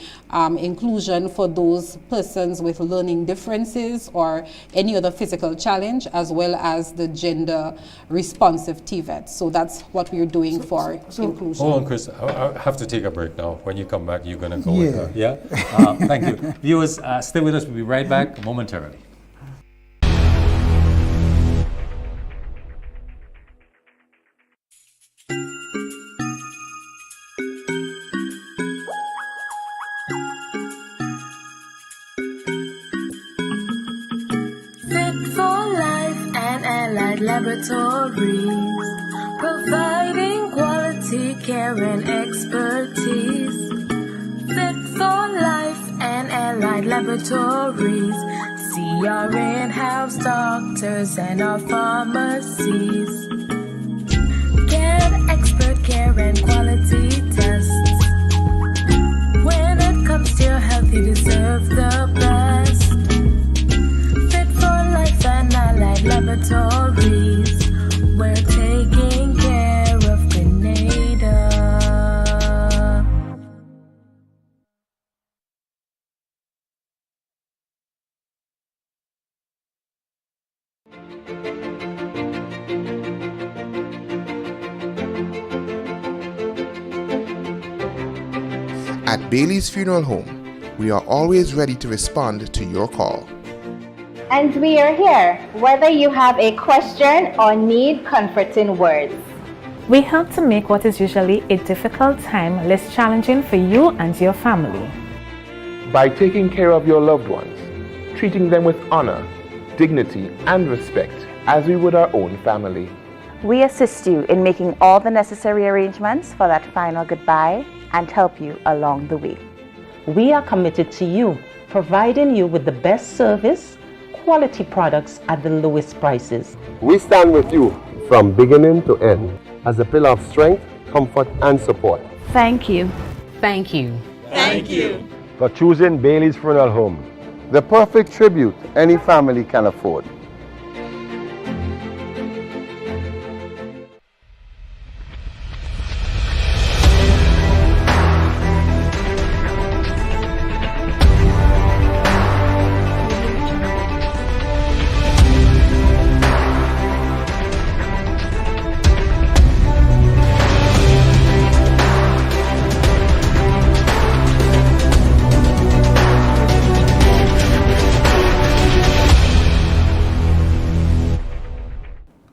inclusion for those persons with learning differences or any other physical challenge, as well as the gender responsive TVET. yet. So that's what we're doing for inclusion. Hold on, Chris. I have to take a break now. When you come back, you're going to go Yeah. with her. Yeah? Thank you. Viewers, stay with us. We'll be right back momentarily. Fit for Life and Allied Laboratories, providing quality care and expertise. Fit for Life and Allied Laboratories, see our in-house doctors and our pharmacies. Get expert care and quality tests. When it comes to your health, you deserve the best. Fit for Life and Allied Laboratories, we're taking care of Grenada. At Bailey's Funeral Home, we are always ready to respond to your call. And we are here, whether you have a question or need comforting words. We help to make what is usually a difficult time less challenging for you and your family. By taking care of your loved ones, treating them with honor, dignity, and respect as we would our own family. We assist you in making all the necessary arrangements for that final goodbye and help you along the way. We are committed to you, providing you with the best service, quality products at the lowest prices. We stand with you from beginning to end as a pillar of strength, comfort, and support. Thank you. Thank you. Thank you For choosing Bailey's Funeral Home. The perfect tribute any family can afford.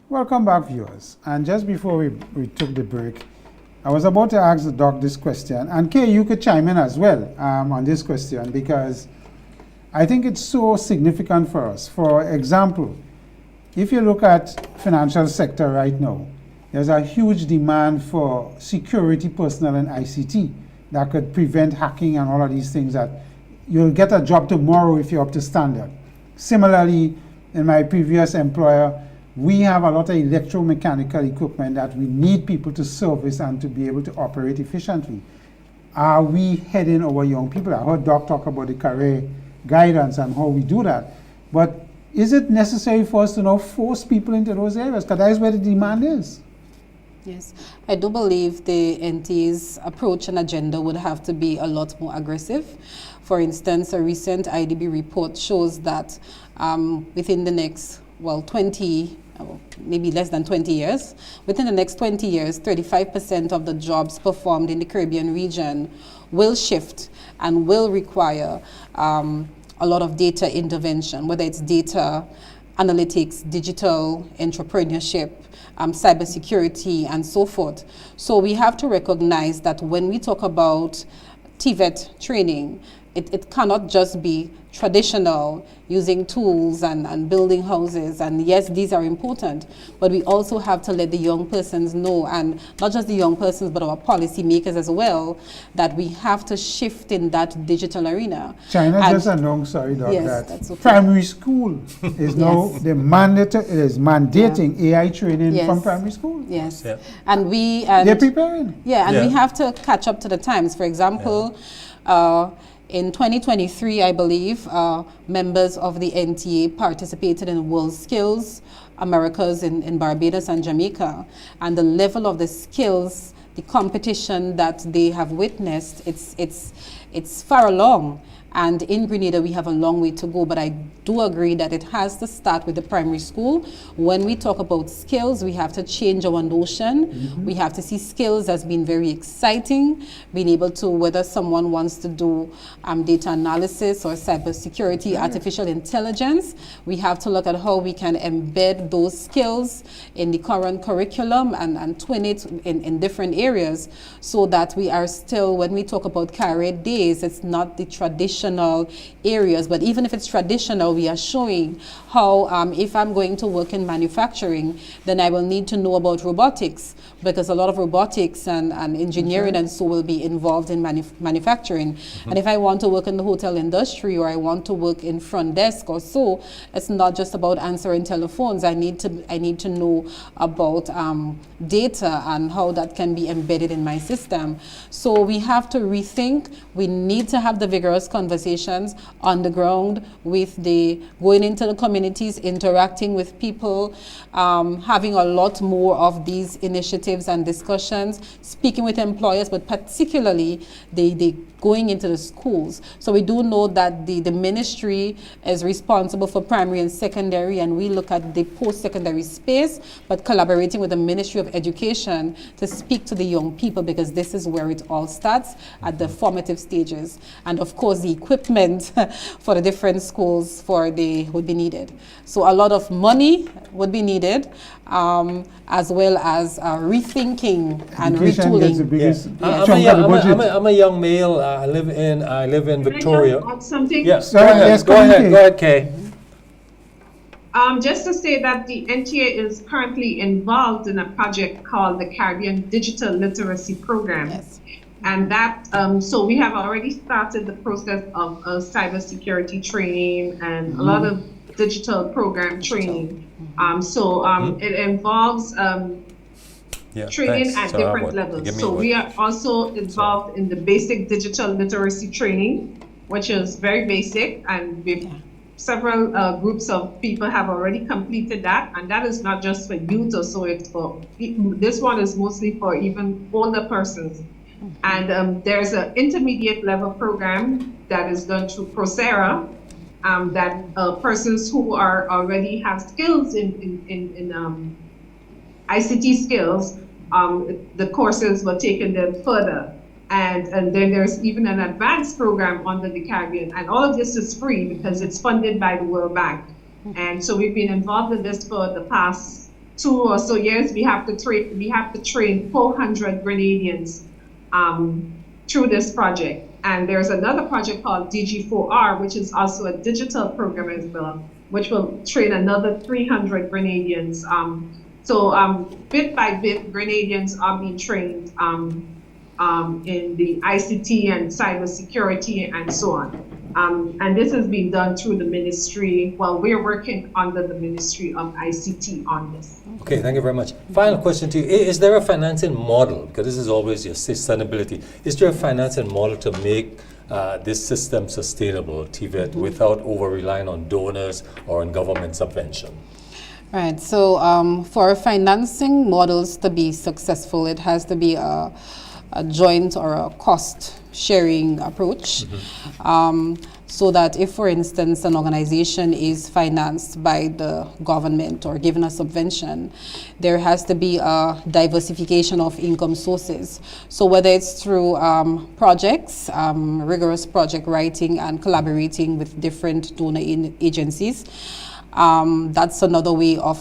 Welcome back, viewers. And just before we took the break, I was about to ask the doc this question, and Kay, you could chime in as well on this question, because I think it's so significant for us. For example, if you look at financial sector right now, there's a huge demand for security personnel and ICT that could prevent hacking and all of these things that you'll get a job tomorrow if you're up to standard. Similarly, in my previous employer, we have a lot of electromechanical equipment that we need people to service and to be able to operate efficiently. Are we heading our young people? I heard Doc talk about the career guidance and how we do that. But is it necessary for us to now force people into those areas? Because that is where the demand is. Yes, I do believe the NTA's approach and agenda would have to be a lot more aggressive. For instance, a recent IDB report shows that within the next, maybe less than 20 years, within the next 20 years, 35% of the jobs performed in the Caribbean region will shift and will require a lot of data intervention, whether it's data analytics, digital entrepreneurship, cybersecurity, and so forth. So we have to recognize that when we talk about TVET training, it cannot just be traditional, using tools and building houses. And yes, these are important, but we also have to let the young persons know, and not just the young persons, but our policy makers as well, that we have to shift in that digital arena. China just announced, sorry, Doc, yes, that okay. primary school is now mandating AI training from primary school. Yes, yeah. And they're preparing. Yeah, and we have to catch up to the times. For example, in 2023, I believe, members of the NTA participated in World Skills Americas in Barbados and Jamaica. And the level of the skills, the competition that they have witnessed, it's far along. And in Grenada, we have a long way to go, but I do agree that it has to start with the primary school. When we talk about skills, we have to change our notion. We have to see skills as being very exciting, being able to, whether someone wants to do data analysis or cybersecurity, artificial intelligence, we have to look at how we can embed those skills in the current curriculum and twin it in different areas, so that we are still, when we talk about career days, it's not the traditional areas, but even if it's traditional, we are showing how if I'm going to work in manufacturing, then I will need to know about robotics, because a lot of robotics and engineering and so will be involved in manufacturing. And if I want to work in the hotel industry, or I want to work in front desk or so, it's not just about answering telephones. I need to know about data and how that can be embedded in my system. So we have to rethink. We need to have the vigorous conversations on the ground with the going into the communities, interacting with people, having a lot more of these initiatives and discussions, speaking with employers, but particularly the going into the schools. So we do know that the ministry is responsible for primary and secondary, and we look at the post-secondary space, but collaborating with the Ministry of Education to speak to the young people, because this is where it all starts, at the formative stages. And of course, the equipment for the different schools would be needed. So a lot of money would be needed, as well as rethinking and retooling. I'm a young male. I live in Victoria. Can I something? Yes, go ahead, Kay. Just to say that the NTA is currently involved in a project called the Caribbean Digital Literacy Program. Yes. And that, so we have already started the process of cybersecurity training and a lot of digital program training. It involves training at different levels. So we are also involved in the basic digital literacy training, which is very basic, and several groups of people have already completed that, and that is not just for youth or so, it's for, this one is mostly for even older persons. And there's an intermediate level program that is done through Coursera, that persons who are already have skills in ICT skills, the courses were taken them further. And then there's even an advanced program under the Caribbean. And all of this is free because it's funded by the World Bank. And so we've been involved in this for the past 2 or so years. We have to train 400 Grenadians through this project. And there's another project called DG4R, which is also a digital program as well, which will train another 300 Grenadians. So bit by bit, Grenadians are being trained in the ICT and cybersecurity and so on. And this has been done through the ministry. Well, we're working under the Ministry of ICT on this. Okay, thank you very much. Final question to you. Is there a financing model, because this is always your sustainability, is there a financing model to make this system sustainable, TVET, without over-relying on donors or on government subvention? Right, so for financing models to be successful, it has to be a joint or a cost-sharing approach. So that if, for instance, an organization is financed by the government or given a subvention, there has to be a diversification of income sources. So whether it's through projects, rigorous project writing and collaborating with different donor agencies, that's another way of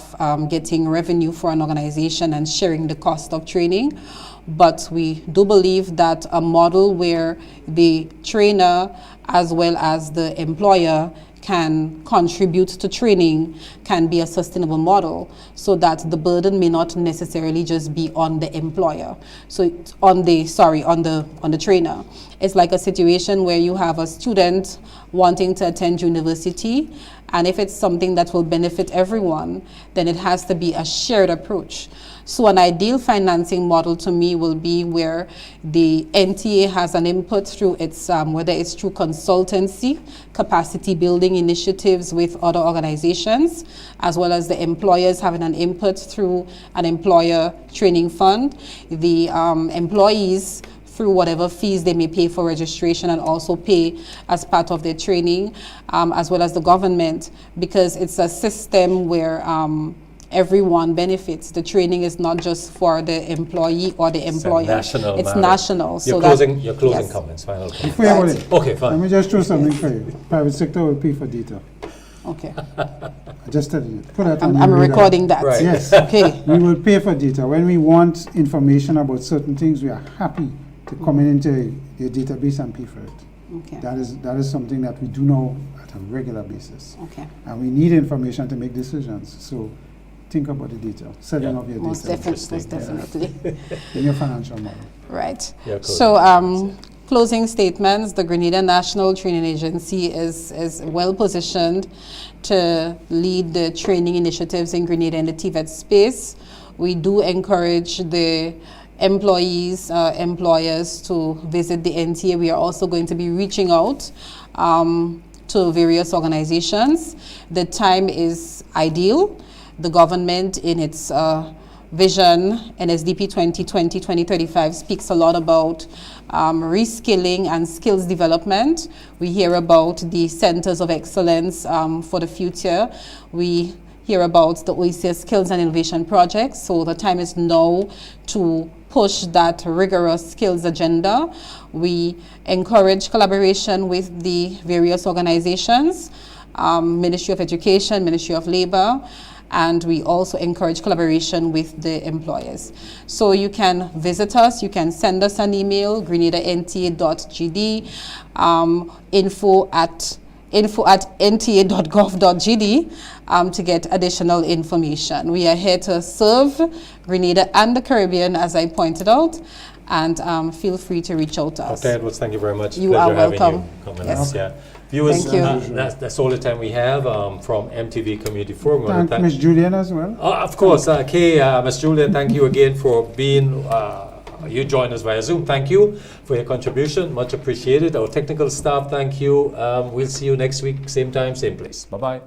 getting revenue for an organization and sharing the cost of training. But we do believe that a model where the trainer as well as the employer can contribute to training can be a sustainable model, so that the burden may not necessarily just be on the employer. So it's on the trainer. It's like a situation where you have a student wanting to attend university, and if it's something that will benefit everyone, then it has to be a shared approach. So an ideal financing model to me will be where the NTA has an input through its, whether it's through consultancy, capacity building initiatives with other organizations, as well as the employers having an input through an employer training fund, the employees through whatever fees they may pay for registration and also pay as part of their training, as well as the government, because it's a system where everyone benefits. The training is not just for the employee or the employer. It's national. Your closing comments, final comments. Right. Okay, fine. Let me just throw something for you. Private sector will pay for data. Okay. I just tell you. Put that on I'm recording that. Right. Yes. Okay. We will pay for data. When we want information about certain things, we are happy to come into your database and pay for it. Okay. That is something that we do know at a regular basis. Okay. And we need information to make decisions. So think about the data, setting up your most data. Most definitely. In your financial model. Right. So closing statements, the Grenada National Training Agency is well positioned to lead the training initiatives in Grenada in the TVET space. We do encourage the employees, employers to visit the NTA. We are also going to be reaching out to various organizations. The time is ideal. The government in its vision, NSDP 2020-2035, speaks a lot about reskilling and skills development. We hear about the centers of excellence for the future. We hear about the OECS Skills and Innovation Project. So the time is now to push that rigorous skills agenda. We encourage collaboration with the various organizations, Ministry of Education, Ministry of Labor, and we also encourage collaboration with the employers. So you can visit us, you can send us an email, grenada.nta.gd, info@nta.gov.gd to get additional information. We are here to serve Grenada and the Caribbean, as I pointed out, and feel free to reach out to us. Dr. Edwards, thank you very much. You are welcome. Yes. Viewers, thank you. That's all the time we have from MTV Community Forum. Thank Ms. Julian as well. Of course, Ms. Julian, thank you again for being, you joined us via Zoom. Thank you for your contribution, much appreciated. Our technical staff, thank you. We'll see you next week, same time, same place. Bye-bye.